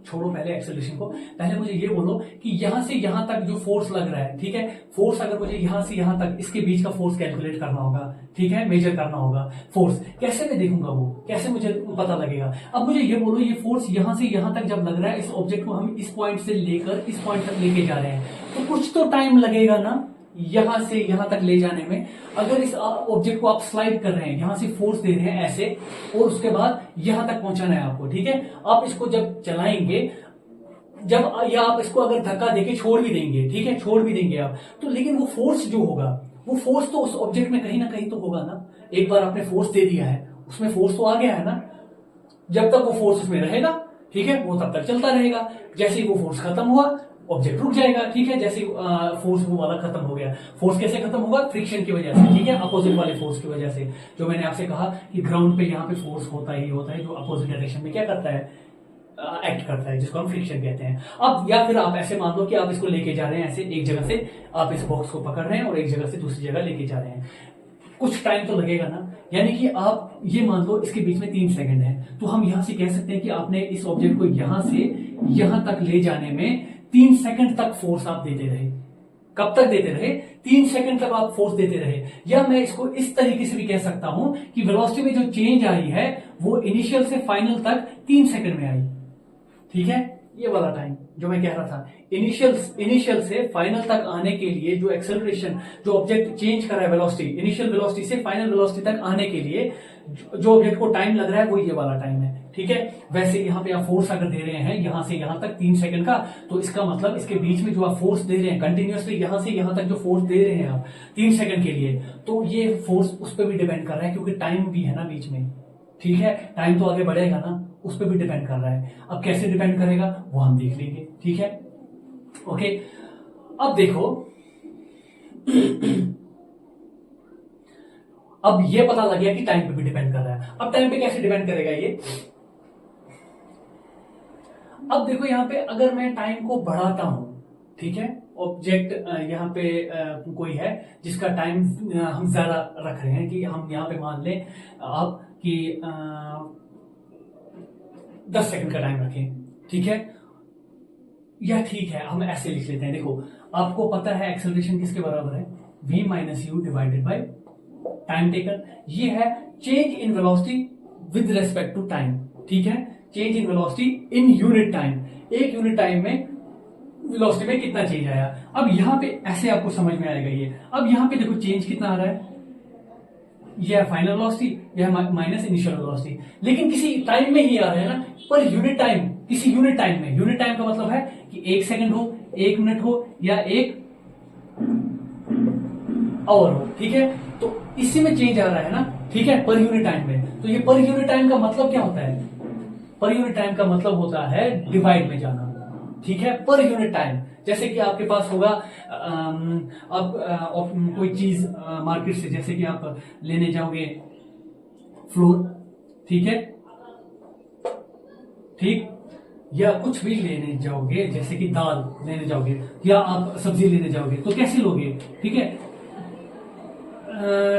छोड़ो पहले एक्सेलरेशन को, पहले मुझे ये बोलो कि यहां से यहां तक जो फोर्स लग रहा है, ठीक है, फोर्स अगर मुझे यहां से यहां तक इसके बीच का फोर्स कैलकुलेट करना होगा, ठीक है, मेजर करना होगा फोर्स, कैसे मैं देखूंगा वो, कैसे मुझे पता लगेगा। अब मुझे ये बोलो ये फोर्स यहां से यहां तक जब लग रहा है, इस ऑब्जेक्ट को हम इस पॉइंट से लेकर इस पॉइंट तक लेके जा रहे हैं, तो कुछ तो टाइम लगेगा ना यहां से यहां तक ले जाने में। अगर इस ऑब्जेक्ट को आप स्लाइड कर रहे हैं, यहां से फोर्स दे रहे हैं ऐसे, और उसके बाद यहां तक पहुंचाना है आपको, ठीक है। आप इसको जब चलाएंगे, जब या आप इसको अगर धक्का देके छोड़ भी देंगे, ठीक है, छोड़ भी देंगे आप, तो लेकिन वो फोर्स जो होगा, वो फोर्स तो उस ऑब्जेक्ट में कहीं ना कहीं तो होगा ना। एक बार आपने फोर्स दे दिया है, उसमें फोर्स तो आ गया है ना। जब तक वो फोर्स उसमें रहेगा, ठीक है, वो तब तक चलता रहेगा। जैसे ही वो फोर्स खत्म हुआ, ऑब्जेक्ट रुक जाएगा, ठीक है। जैसे फोर्स वो वाला खत्म हो गया, फोर्स कैसे खत्म होगा, फ्रिक्शन की वजह से, ठीक है, अपोजिट वाले फोर्स की वजह से। जो मैंने आपसे कहा कि ग्राउंड पे यहाँ पे फोर्स होता ही होता है, जो अपोजिट डायरेक्शन में क्या करता है, एक्ट करता है, जिसको हम फ्रिक्शन कहते हैं। अब या फिर आप ऐसे मान लो कि आप इसको लेके जा रहे हैं, ऐसे एक जगह से आप इस बॉक्स को पकड़ रहे हैं और एक जगह से दूसरी जगह लेके जा रहे हैं, कुछ टाइम तो लगेगा ना। यानी कि आप ये मान लो इसके बीच में 3 सेकंड है, तो हम यहां से कह सकते हैं कि आपने इस ऑब्जेक्ट को यहां से यहां तक ले जाने में 3 सेकंड तक फोर्स आप देते रहे। कब तक देते रहे, 3 सेकंड तक आप फोर्स देते रहे। या मैं इसको इस तरीके से भी कह सकता हूं कि वेलोसिटी में जो चेंज आई है वो इनिशियल से फाइनल तक 3 सेकंड में आई, ठीक है। ये वाला टाइम जो मैं कह रहा था, इनिशियल से फाइनल तक आने के लिए जो एक्सेलरेशन, जो ऑब्जेक्ट चेंज कर रहा है वेलोसिटी, इनिशियल वेलोसिटी से फाइनल वेलोसिटी तक आने के लिए जो ऑब्जेक्ट को टाइम लग रहा है, वो ये वाला टाइम है, ठीक है। वैसे यहां पे आप फोर्स अगर दे रहे हैं यहां से यहां तक 3 सेकंड का, तो इसका मतलब इसके बीच में जो आप फोर्स दे रहे हैं कंटिन्यूअसली, यहां से यहां तक जो फोर्स दे रहे हैं आप 3 सेकंड के लिए, तो ये फोर्स उस पर भी डिपेंड कर रहा है, क्योंकि टाइम भी है ना बीच में, ठीक है। टाइम तो आगे बढ़ेगा ना, उस पर भी डिपेंड कर रहा है। अब कैसे डिपेंड करेगा वो हम देख लेंगे, ठीक है, ओके। अब देखो अब ये पता लग गया कि टाइम पे भी डिपेंड कर रहा है। अब टाइम पे कैसे डिपेंड करेगा ये, अब देखो यहां पे अगर मैं टाइम को बढ़ाता हूं, ठीक है, ऑब्जेक्ट यहाँ पे कोई है जिसका टाइम हम ज्यादा रख रहे हैं, कि हम यहाँ पे मान लें आप कि 10 सेकंड का टाइम रखें, ठीक है। या ठीक है, हम ऐसे लिख लेते हैं। देखो आपको पता है एक्सेलरेशन किसके बराबर है, v minus u divided by time taken. ये है change in velocity with respect to time, ठीक है, change in velocity in unit time, एक यूनिट टाइम में वेलोसिटी में कितना चेंज आया। अब यहां पे ऐसे आपको समझ में आएगा ये। अब यहां पे देखो चेंज कितना आ रहा है, यह फाइनल वेलोसिटी, यह माइनस इनिशियल वेलोसिटी, लेकिन किसी टाइम में ही आ रहा है ना, पर यूनिट टाइम, किसी यूनिट टाइम में। यूनिट टाइम का मतलब है कि 1 सेकंड हो, 1 मिनट हो, या 1 आवर हो, ठीक है। तो इसी में चेंज आ रहा है ना, ठीक है, पर यूनिट टाइम में। तो ये पर यूनिट टाइम का मतलब क्या होता है, पर यूनिट टाइम का मतलब होता है डिवाइड में जाना, ठीक है, पर यूनिट टाइम। जैसे कि आपके पास होगा अब कोई चीज मार्केट से, जैसे कि आप लेने जाओगे फ्लोर, ठीक है, ठीक, या कुछ भी लेने जाओगे, जैसे कि दाल लेने जाओगे या आप सब्जी लेने जाओगे, तो कैसे लोगे, ठीक है।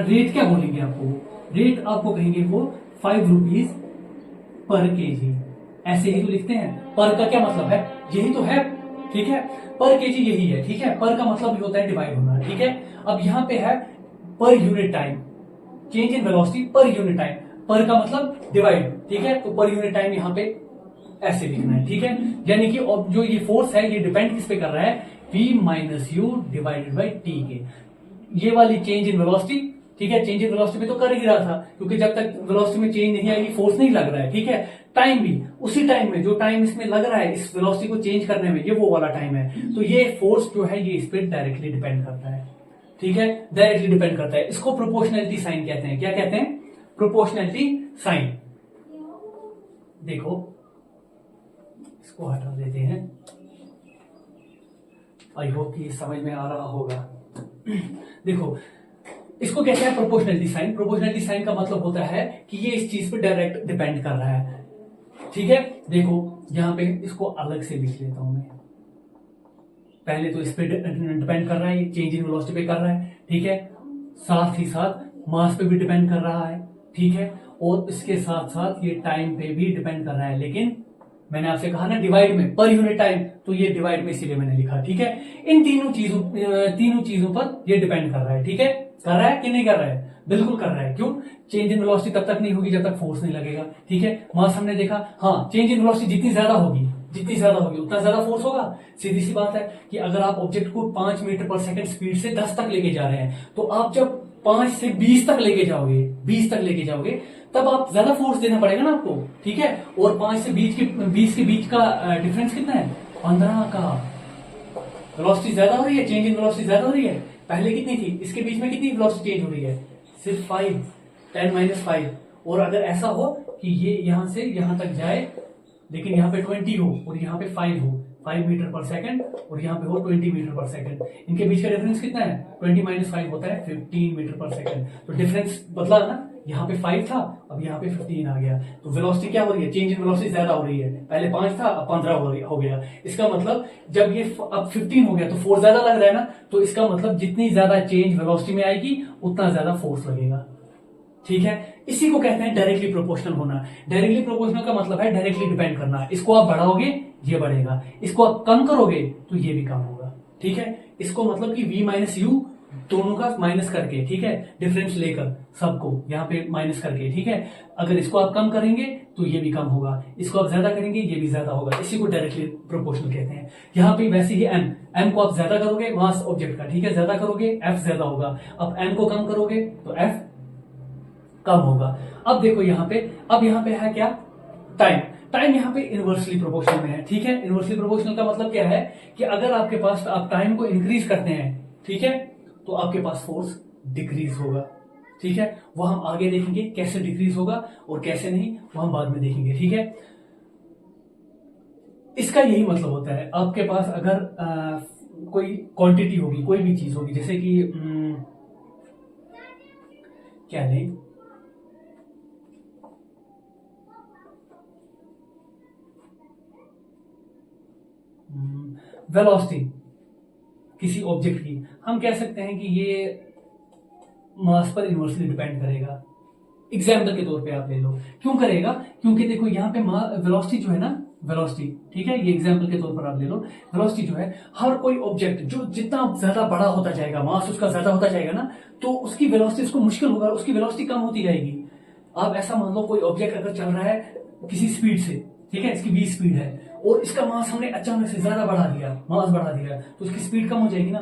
रेट क्या बोलेंगे आपको, रेट आपको कहेंगे वो 5 रुपीज पर केजी, ऐसे ही तो लिखते हैं। पर का क्या मतलब है, यही तो है, ठीक है, पर केजी यही है, ठीक है। पर का मतलब होता है डिवाइड होना, ठीक है। अब यहां पे है per unit time, change in velocity per unit time, पर का मतलब डिवाइड, ठीक है। तो पर यूनिट टाइम यहां पे ऐसे लिखना है, ठीक है। यानी कि जो ये फोर्स है ये डिपेंड किस पे कर रहा है, v minus u divided by T के। ये वाली चेंज इन वेलोसिटी, ठीक है, चेंज इन वेलोसिटी में तो कर ही रहा था, क्योंकि जब तक वेलोसिटी में चेंज नहीं आएगी फोर्स नहीं लग रहा है, ठीक है। टाइम भी उसी टाइम में, जो टाइम इसमें लग रहा है इस वेलोसिटी को चेंज करने में, ये वो वाला टाइम है। तो ये फोर्स जो है ये इस पर डायरेक्टली डिपेंड करता है, ठीक है, डायरेक्टली डिपेंड करता है। इसको प्रोपोर्शनलिटी साइन कहते हैं। क्या कहते हैं, प्रोपोर्शनलिटी साइन। देखो इसको हटा देते हैं, आई होप कि समझ में आ रहा होगा। देखो इसको कहते हैं प्रोपोर्शनलिटी साइन। प्रोपोर्शनलिटी साइन का मतलब होता है कि ये इस चीज पर डायरेक्ट डिपेंड कर रहा है, ठीक है। देखो यहां पे इसको अलग से लिख लेता हूं मैं, पहले तो इस पे डिपेंड कर रहा है, ये चेंज इन वेलोसिटी पे कर रहा है, ठीक है, साथ ही साथ मास पे भी डिपेंड कर रहा है, ठीक है, और इसके साथ साथ ये टाइम पे भी डिपेंड कर रहा है, लेकिन मैंने आपसे कहा ना डिवाइड में, पर यूनिट टाइम, तो ये डिवाइड में इसीलिए मैंने लिखा। ठीक है, इन तीनों चीजों पर ये डिपेंड कर रहा है। ठीक है, कर रहा है कि नहीं कर रहा है? बिल्कुल कर रहा है। क्यों? चेंज इन वेलोसिटी तब तक नहीं होगी जब तक फोर्स नहीं लगेगा। ठीक है, मास हमने देखा, हाँ चेंज इन वेलोसिटी जितनी ज्यादा होगी उतना ज्यादा फोर्स होगा। सीधी सी बात है कि अगर आप ऑब्जेक्ट को 5 मीटर पर सेकंड स्पीड से 10 तक लेके जा रहे हैं, तो आप जब 5 से 20 तक लेके जाओगे तब आप ज्यादा फोर्स देना पड़ेगा ना आपको। ठीक है, और 5 से 20 के बीच का डिफरेंस कितना है? 15 का। वेलोसिटी ज्यादा हो रही है, चेंज इन वेलोसिटी ज्यादा हो रही है। पहले कितनी थी? इसके बीच में कितनी वेलोसिटी चेंज हो रही है? सिर्फ 5, 10-5। और अगर ऐसा हो कि ये यहां से यहां तक जाए, लेकिन यहाँ पे 20 हो और यहाँ पे 5 हो, 5 मीटर पर सेकंड, और यहाँ पे हो 20 मीटर पर सेकंड, इनके बीच का डिफरेंस कितना है? 20-5 होता है 15 मीटर पर सेकंड। तो डिफरेंस बदला ना, यहाँ पे 5 था, अब यहाँ पे 15 आ गया। तो वेलोसिटी क्या हो रही है? चेंज इन वेलोसिटी ज्यादा हो रही है। पहले 5 था, अब 15 हो गया। इसका मतलब जब ये अब 15 हो गया तो फोर्स ज्यादा लग रहा है ना, तो इसका मतलब जितनी ज्यादा चेंज वेलोसिटी में आएगी उतना ज्यादा फोर्स लगेगा। ठीक है, इसी को कहते हैं डायरेक्टली प्रोपोर्शनल होना। डायरेक्टली प्रोपोर्शनल का मतलब है डायरेक्टली डिपेंड करना। इसको आप बढ़ाओगे ये बढ़ेगा, इसको आप कम करोगे तो ये भी कम होगा। ठीक है, इसको मतलब कि v माइनस यू दोनों का माइनस करके, ठीक है, डिफरेंस लेकर सबको यहाँ पे माइनस करके। ठीक है, अगर इसको आप कम करेंगे तो ये भी कम होगा, इसको आप ज्यादा करेंगे ये भी ज्यादा होगा। इसी को डायरेक्टली प्रोपोर्शनल कहते हैं। यहाँ पे वैसे ही m को आप ज्यादा करोगे मास ऑब्जेक्ट का, ठीक है, ज्यादा करोगे f ज्यादा होगा। अब m को कम करोगे तो f कम होगा। अब देखो यहाँ पे है क्या? टाइम यहाँ पे इनवर्सली प्रोपोर्शनल में है। ठीक है, इनवर्सली प्रोपोर्शनल का मतलब क्या है कि अगर आपके पास आप टाइम को इंक्रीज करते हैं, ठीक है, तो आपके पास फोर्स डिक्रीज होगा। ठीक है, वो हम आगे देखेंगे कैसे डिक्रीज होगा और कैसे नहीं, वो हम बाद में देखेंगे। ठीक है, इसका यही मतलब होता है। आपके पास अगर कोई क्वांटिटी होगी, कोई भी चीज होगी, जैसे कि क्या नहीं, वेलोसिटी किसी ऑब्जेक्ट की, हम कह सकते हैं कि ये मास पर इनवर्सली डिपेंड करेगा। एग्जाम्पल के तौर पे आप ले लो। क्यों करेगा? क्योंकि देखो यहाँ पे वेलोसिटी जो है ना, वेलोसिटी, ठीक है, ये एग्जाम्पल के तौर पर आप ले लो। वेलोसिटी जो है, हर कोई ऑब्जेक्ट जो जितना ज्यादा बड़ा होता जाएगा, मास उसका ज्यादा होता जाएगा ना, तो उसकी वेलोसिटी, उसको मुश्किल होगा, उसकी वेलोसिटी कम होती जाएगी। आप ऐसा मान लो कोई ऑब्जेक्ट अगर चल रहा है किसी स्पीड से, ठीक है, इसकी 20 स्पीड है और इसका मास हमने अचानक से ज्यादा बढ़ा दिया, मास बढ़ा दिया, तो उसकी स्पीड कम हो जाएगी ना,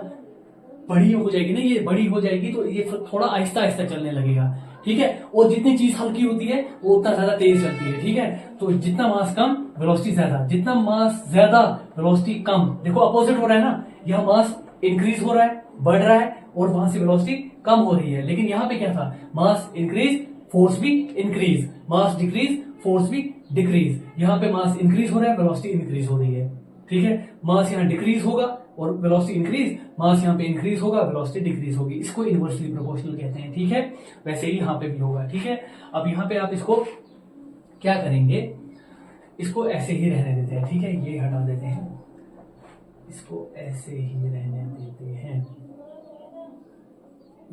बड़ी हो जाएगी ना, ये बड़ी हो जाएगी, तो ये थोड़ा आहिस्ता आहिस्ता चलने लगेगा। ठीक है, और जितनी चीज हल्की होती है वो उतना ज्यादा तेज चलती है। ठीक है, तो जितना मास कम वेलोसिटी ज्यादा, जितना मास ज्यादा वेलोसिटी कम। देखो अपोजिट हो रहा है ना, यहाँ मास इंक्रीज हो रहा है, बढ़ रहा है, और वहां से वेलोसिटी कम हो रही है। लेकिन यहाँ पे क्या था? मास इंक्रीज, फोर्स भी इंक्रीज, मास डिक्रीज, फोर्स भी डिक्रीज। यहाँ पे मास इंक्रीज हो रहा है, वेलोसिटी इंक्रीज हो रही है। ठीक है, मास यहाँ डिक्रीज होगा और वेलोसिटी इंक्रीज, मास यहाँ पे इंक्रीज होगा, वेलोसिटी डिक्रीज होगी। इसको इनवर्सली प्रोपोर्शनल कहते हैं। ठीक है, वैसे ही यहाँ पे भी होगा। ठीक है, अब यहाँ पे आप इसको क्या करेंगे, इसको ऐसे ही रहने देते हैं। ठीक है, ये हटा देते हैं, इसको ऐसे ही रहने देते हैं।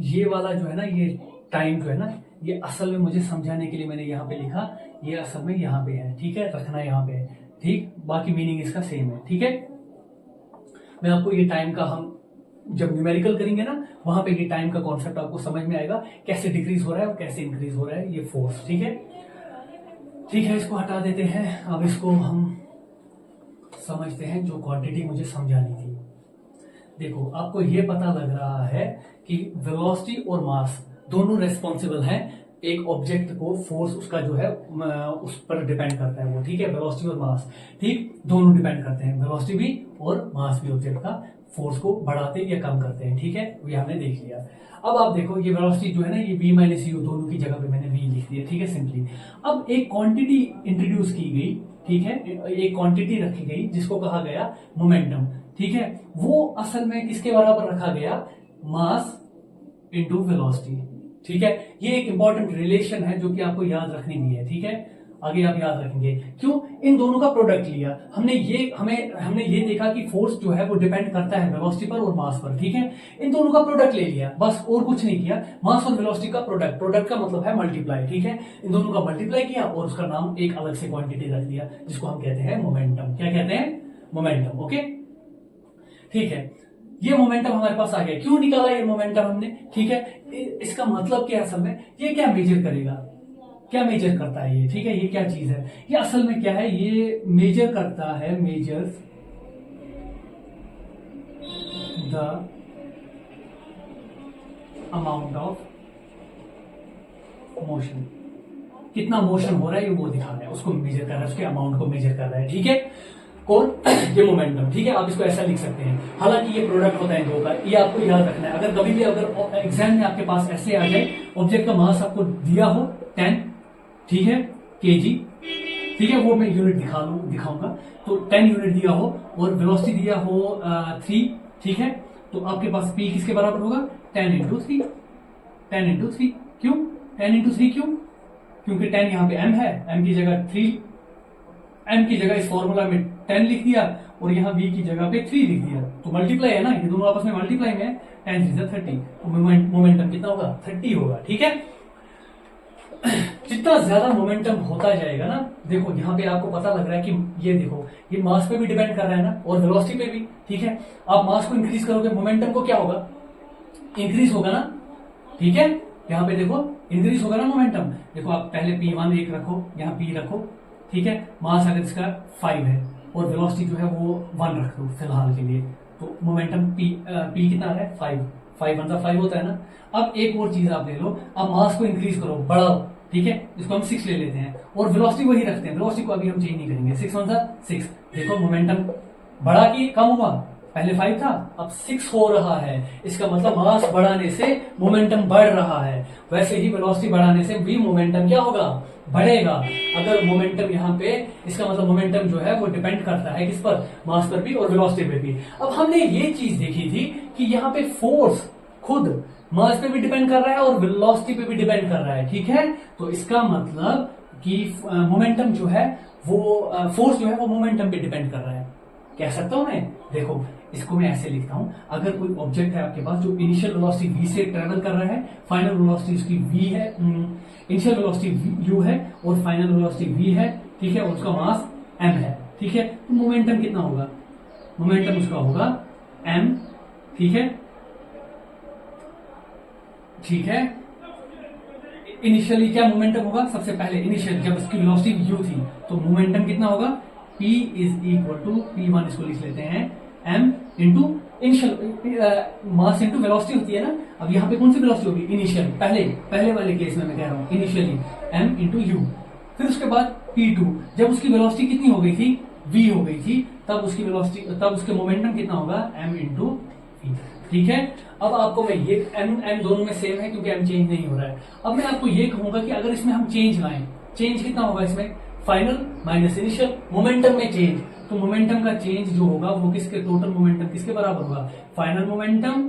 ये वाला जो है ना, ये टाइम जो है ना, ये असल में मुझे समझाने के लिए मैंने यहाँ पे लिखा, ये असल में यहाँ पे है। ठीक है, रखना यहाँ पे है। ठीक, बाकी मीनिंग इसका सेम है। ठीक है, मैं आपको ये टाइम का, हम जब न्यूमेरिकल करेंगे ना, वहां पे ये टाइम का कॉन्सेप्ट आपको समझ में आएगा, कैसे डिक्रीज हो रहा है और कैसे इंक्रीज हो रहा है ये फोर्स। ठीक है, ठीक है, इसको हटा देते हैं। अब इसको हम समझते हैं जो क्वांटिटी मुझे समझानी थी। देखो, आपको ये पता लग रहा है कि वेलोसिटी और मास दोनों रेस्पॉन्सिबल हैं एक ऑब्जेक्ट को, फोर्स उसका जो है उस पर डिपेंड करता है वो। ठीक है, वेलोसिटी और मास, ठीक, दोनों डिपेंड करते हैं, वेलोसिटी भी और मास भी ऑब्जेक्ट का फोर्स को बढ़ाते या कम करते हैं। ठीक है, ये हमने देख लिया। अब आप देखो, ये वेलोसिटी जो है ना, ये v माइनस यू, दोनों की जगह पे मैंने v लिख दिया। ठीक है, सिंपली। अब एक क्वांटिटी इंट्रोड्यूस की गई, ठीक है, एक क्वांटिटी रखी गई जिसको कहा गया मोमेंटम। ठीक है, वो असल में किसके बराबर रखा गया? Mass into velocity. ठीक है, ये एक इंपॉर्टेंट रिलेशन है जो कि आपको याद रखनी भी है। ठीक है, आगे आप याद रखेंगे क्यों, इन दोनों का प्रोडक्ट लिया हमने, हमने ये देखा कि फोर्स जो है वो डिपेंड करता है वेलोसिटी पर और मास पर, ठीक है। इन दोनों का प्रोडक्ट ले लिया बस, और कुछ नहीं किया। मास और वेलोसिटी का प्रोडक्ट का मतलब है मल्टीप्लाई, ठीक है। इन दोनों का मल्टीप्लाई किया और उसका नाम एक अलग से क्वांटिटी रख दिया जिसको हम कहते हैं मोमेंटम। क्या कहते हैं? मोमेंटम। ओके, ठीक है। ये मोमेंटम हमारे पास आ गया। क्यों निकाला ये मोमेंटम हमने? ठीक है, इसका मतलब क्या है असल में, ये क्या मेजर करेगा, क्या मेजर करता है ये, ठीक है। ये क्या चीज है, ये असल में क्या है, ये मेजर करता है, measures the amount of motion. कितना मोशन हो रहा है ये वो दिखा रहा है, उसको मेजर कर रहा है, उसके अमाउंट को मेजर कर रहा है, ठीक है। कौन? ये मोमेंटम, ठीक है। आप इसको ऐसा लिख सकते हैं। हालांकि ये प्रोडक्ट होता है दो का, ये आपको याद रखना है। अगर कभी भी अगर एग्जाम में आपके पास ऐसे आ जाए, ऑब्जेक्ट का मास आपको दिया हो 10, ठीक है, केजी, ठीक है, वो मैं यूनिट दिखाऊंगा। तो 10 यूनिट दिया हो और वेलोसिटी दिया हो 3, ठीक है, तो आपके पास P किसके बराबर होगा? 10 इंटू 3, 10 इंटू 3। क्यों 10 इंटू 3? क्यों? क्योंकि 10 यहाँ पे m है, m की जगह 3, m की जगह इस फॉर्मूला में 10 लिख दिया और यहाँ v की जगह पे 3 लिख दिया, तो मल्टीप्लाई है ना, ये दोनों आपस में मल्टीप्लाई में है। 10 3 30, तो मोमेंटम कितना होगा? 30 होगा, ठीक है। जितना ज्यादा मोमेंटम होता जाएगा ना, देखो यहाँ पे आपको पता लग रहा है कि ये देखो, ये मास पे भी डिपेंड कर रहा है ना और वेलोसिटी पे भी, ठीक है। आप मास को इंक्रीज करोगे, मोमेंटम को क्या होगा? इंक्रीज होगा ना, ठीक है। यहाँ पे देखो इंक्रीज होगा ना मोमेंटम। देखो आप पहले P1 एक रखो, यहाँ P रखो, ठीक है। मास अगर इसका 5 है और वेलोसिटी जो है वो 1 रख दो फिलहाल के लिए, तो मोमेंटम P कितना है? 5 5 होता है ना। अब एक और चीज आप ले लो, अब मास को इंक्रीज करो, बढ़ाओ, ठीक है, इसको हम 6 ले लेते हैं और वेलोसिटी वही रखते हैं, वेलोसिटी को अभी हम चेंज नहीं करेंगे। 6 देखो मोमेंटम बढ़ा कि कम हुआ? पहले 5 था, अब 6 हो रहा है। इसका मतलब मास बढ़ाने से मोमेंटम बढ़ रहा है, वैसे ही वेलोसिटी बढ़ाने से भी मोमेंटम क्या होगा? बढ़ेगा। अगर मोमेंटम यहाँ पे, इसका मतलब मोमेंटम जो है वो डिपेंड करता है किस पर? मास पर भी और वेलोसिटी पे भी। अब हमने ये चीज देखी थी कि यहाँ पे फोर्स खुद मास पे भी डिपेंड कर रहा है और वेलोसिटी पे भी डिपेंड कर रहा है, ठीक है। तो इसका मतलब कि मोमेंटम जो है वो, फोर्स जो है वो मोमेंटम पे डिपेंड कर रहा है। कह सकता हूं मैं? देखो इसको मैं ऐसे लिखता हूं, अगर कोई ऑब्जेक्ट है आपके पास जो इनिशियल वेलोसिटी v से ट्रेवल कर रहा है, फाइनल वेलोसिटी उसकी v है, इनिशियल वेलोसिटी u है और फाइनल वेलोसिटी v है, ठीक है, और उसका मास m है, ठीक है, तो मोमेंटम कितना होगा? मोमेंटम उसका होगा m, ठीक है, ठीक है। इनिशियली क्या मोमेंटम होगा? सबसे पहले इनिशियल जब उसकी वेलोसिटी u थी तो मोमेंटम कितना होगा? P is equal to P1, इसको लिख लेते हैं m into initial mass into velocity होती है ना। अब यहाँ पे कौन सी वेलोसिटी होगी? इनिशियल, पहले वाले केस में मैं कह रहा हूँ इनिशियली m इंटू यू। फिर उसके बाद P2, जब उसकी वेलोसिटी कितनी हो गई थी? v हो गई थी, तब उसकी वेलोसिटी, तब उसके मोमेंटम कितना होगा? m इंटू v, ठीक है। अब आपको मैं ये m दोनों में सेम है क्योंकि m चेंज नहीं हो रहा है। अब मैं आपको ये कहूंगा कि अगर इसमें हम चेंज लाएं, चेंज कितना होगा इसमें? फाइनल माइनस इनिशियल, मोमेंटम में चेंज, तो मोमेंटम का चेंज जो होगा वो किसके, टोटल मोमेंटम किसके बराबर होगा? फाइनल मोमेंटम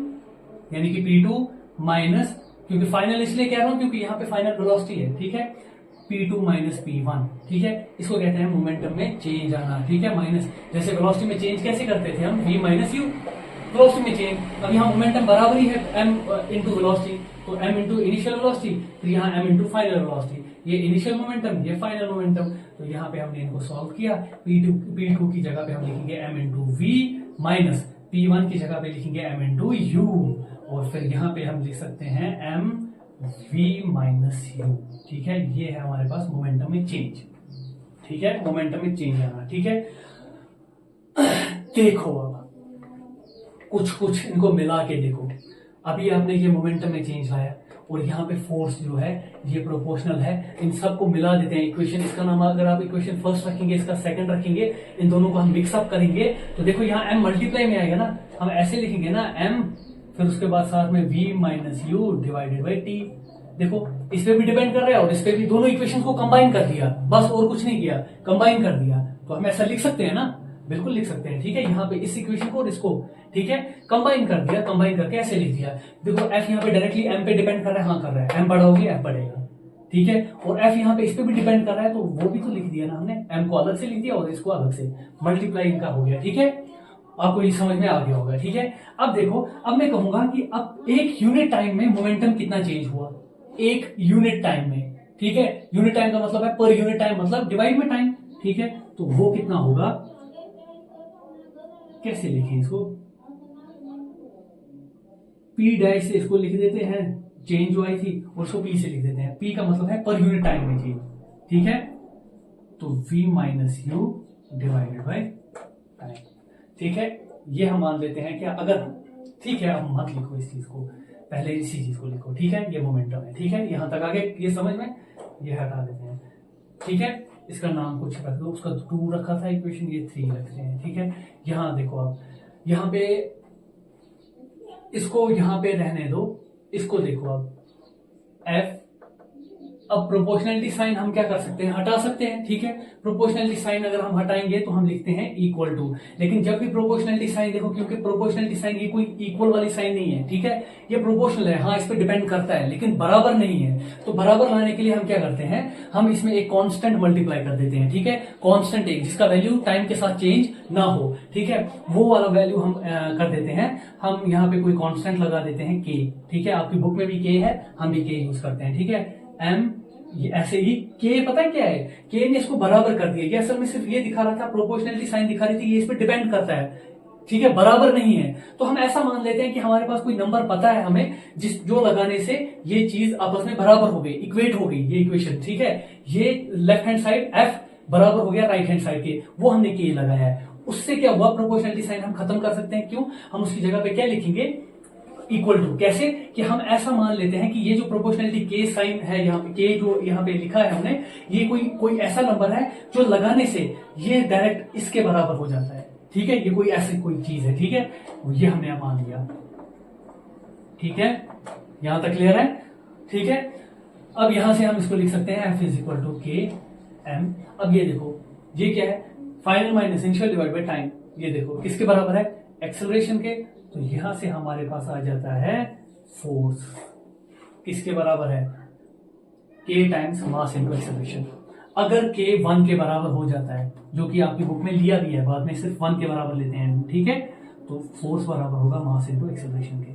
यानी कि P2 माइनस, क्योंकि फाइनल इसलिए कह रहा हूं क्योंकि यहाँ पे फाइनल वेलोसिटी है, ठीक है, P2 माइनस P1, ठीक है। इसको कहते हैं मोमेंटम में चेंज आना, ठीक है। माइनस, जैसे वेलोसिटी में चेंज कैसे करते थे हम? v माइनस यू, वेलोसिटी में चेंज। अब यहाँ मोमेंटम बराबर ही है m इंटू वेलोसिटी, तो m इंटू इनिशियल वेलोसिटी, फिर यहाँ m इंटू फाइनल वेलोसिटी, ये इनिशियल मोमेंटम, ये फाइनल मोमेंटम। तो यहाँ पे हमने इनको सॉल्व किया। P2 की जगह पे हम लिखेंगे m into v minus P1 की जगह पे लिखेंगे m इंटू u, और फिर यहाँ पे हम लिख सकते हैं m v माइनस u, ठीक है। ये है हमारे पास मोमेंटम में चेंज, ठीक है, मोमेंटम में चेंज आना, ठीक है। देखो अब कुछ इनको मिला के देखो, अभी आपने ये मोमेंटम में चेंज लाया और यहाँ पे फोर्स जो है ये प्रोपोर्शनल है, इन सबको मिला देते हैं इक्वेशन। इसका नाम, अगर आप इक्वेशन फर्स्ट रखेंगे, इसका सेकंड रखेंगे, इन दोनों को हम मिक्सअप करेंगे, तो देखो यहाँ m मल्टीप्लाई में आएगा ना, हम ऐसे लिखेंगे ना m, फिर उसके बाद साथ में v minus u divided by T. देखो इस पे भी डिपेंड कर रहा है और इस पे भी, दोनों इक्वेशन को कंबाइन कर दिया, बस और कुछ नहीं किया, कंबाइन कर दिया। तो हम ऐसा लिख सकते हैं ना, बिल्कुल लिख सकते हैं, ठीक है। यहाँ पे इस इक्वेशन को और इसको, ठीक है, कंबाइन कर दिया, कंबाइन करके ऐसे लिख दिया। देखो f यहाँ पे डायरेक्टली m पे डिपेंड कर रहा है, हाँ कर रहा है, m बढ़ाओगे f बढ़ेगा, ठीक है। और एफ यहाँ पे इस पे भी डिपेंड कर रहा है, तो वो भी तो लिख दिया ना हमने, एम को अलग से लिख दिया और इसको अलग से, मल्टीप्लाई इनका हो गया, ठीक है। आपको ये समझ में आ गया होगा, ठीक है। अब देखो, अब मैं कहूंगा कि अब एक यूनिट टाइम में मोमेंटम कितना चेंज हुआ, एक यूनिट टाइम में, ठीक है। यूनिट टाइम का मतलब है पर यूनिट टाइम मतलब डिवाइड में टाइम, ठीक है। तो वो कितना होगा, कैसे लिखें इसको, पी डैश से इसको लिख देते हैं, चेंज जो आई थी और उसको पी से लिख देते हैं। पी का मतलब है पर यूनिट टाइम में चेंज, ठीक है। तो v minus u divided by time, ठीक है। ये हम मान लेते हैं क्या, अगर, ठीक है, अब मत लिखो इस चीज को, पहले इसी चीज को लिखो, ठीक है। ये मोमेंटम है, ठीक है, यहां तक आगे ये समझ में, ये हटा देते हैं, ठीक है। इसका नाम कुछ रख दो, उसका 2 रखा था इक्वेशन, ये 3 रखते हैं, ठीक है। यहां देखो, आप यहां पे इसको यहां पे रहने दो, इसको देखो अब एफ, अब प्रोपोर्शनलिटी साइन हम क्या कर सकते हैं, हटा सकते हैं, ठीक है। प्रोपोर्शनलिटी साइन अगर हम हटाएंगे तो हम लिखते हैं इक्वल टू, लेकिन जब भी प्रोपोर्शनलिटी साइन देखो, क्योंकि प्रोपोर्शनलिटी साइन ये कोई इक्वल वाली साइन नहीं है, ठीक है, ये प्रोपोर्शनल है, हाँ इस पे डिपेंड करता है, लेकिन बराबर नहीं है। तो बराबर लाने के लिए हम क्या करते हैं, हम इसमें एक कांस्टेंट मल्टीप्लाई कर देते हैं, ठीक है। कांस्टेंट एक जिसका वैल्यू टाइम के साथ चेंज ना हो, ठीक है, वो वाला वैल्यू हम कर देते हैं। हम यहाँ पे कोई कांस्टेंट लगा देते हैं के, ठीक है। आपकी बुक में भी के है, हम भी के यूज करते हैं, ठीक है। एम, ये ऐसे ही के, पता है क्या है, के ने इसको बराबर कर दिया, ये असल में सिर्फ ये दिखा रहा था, प्रोपोर्शनलिटी साइन दिखा रही थी, ये इस पे डिपेंड करता है, ठीक है, बराबर नहीं है। तो हम ऐसा मान लेते हैं कि हमारे पास कोई नंबर पता है हमें, जो लगाने से ये चीज आपस में बराबर हो गई, इक्वेट हो गई ये इक्वेशन, ठीक है। ये लेफ्ट हैंड साइड एफ बराबर हो गया राइट हैंड साइड के, वो हमने के लगाया है। उससे क्या हुआ, प्रोपोर्शनलिटी साइन हम खत्म कर सकते हैं, क्यों, हम उसकी जगह पे क्या लिखेंगे, इक्वल टू। कैसे कि हम ऐसा मान लेते हैं कि ये जो प्रोपोर्शनलिटी के साइन है, यहाँ पे के जो यहाँ पे लिखा है हमने, ये कोई ऐसा नंबर है जो लगाने से ये डायरेक्ट इसके बराबर हो जाता है, ठीक है। ये कोई ऐसी कोई चीज है, ठीक है, ये हमने मान लिया, ठीक है। यहां तक क्लियर है, ठीक है। अब यहां से हम इसको लिख सकते हैं एफ इज इक्वल टू के एम। अब ये देखो, ये क्या है, final minus initial divide by time, ये देखो किसके बराबर है, एक्सेलरेशन के। तो यहां से हमारे पास आ जाता है फोर्स, किसके बराबर है, के टाइम्स मास इनटू एक्सेलरेशन। अगर के 1 के बराबर हो जाता है, जो कि आपकी बुक में लिया भी है, बाद में सिर्फ 1 के बराबर लेते हैं, ठीक है, तो फोर्स बराबर होगा मास इनटू एक्सेलरेशन के।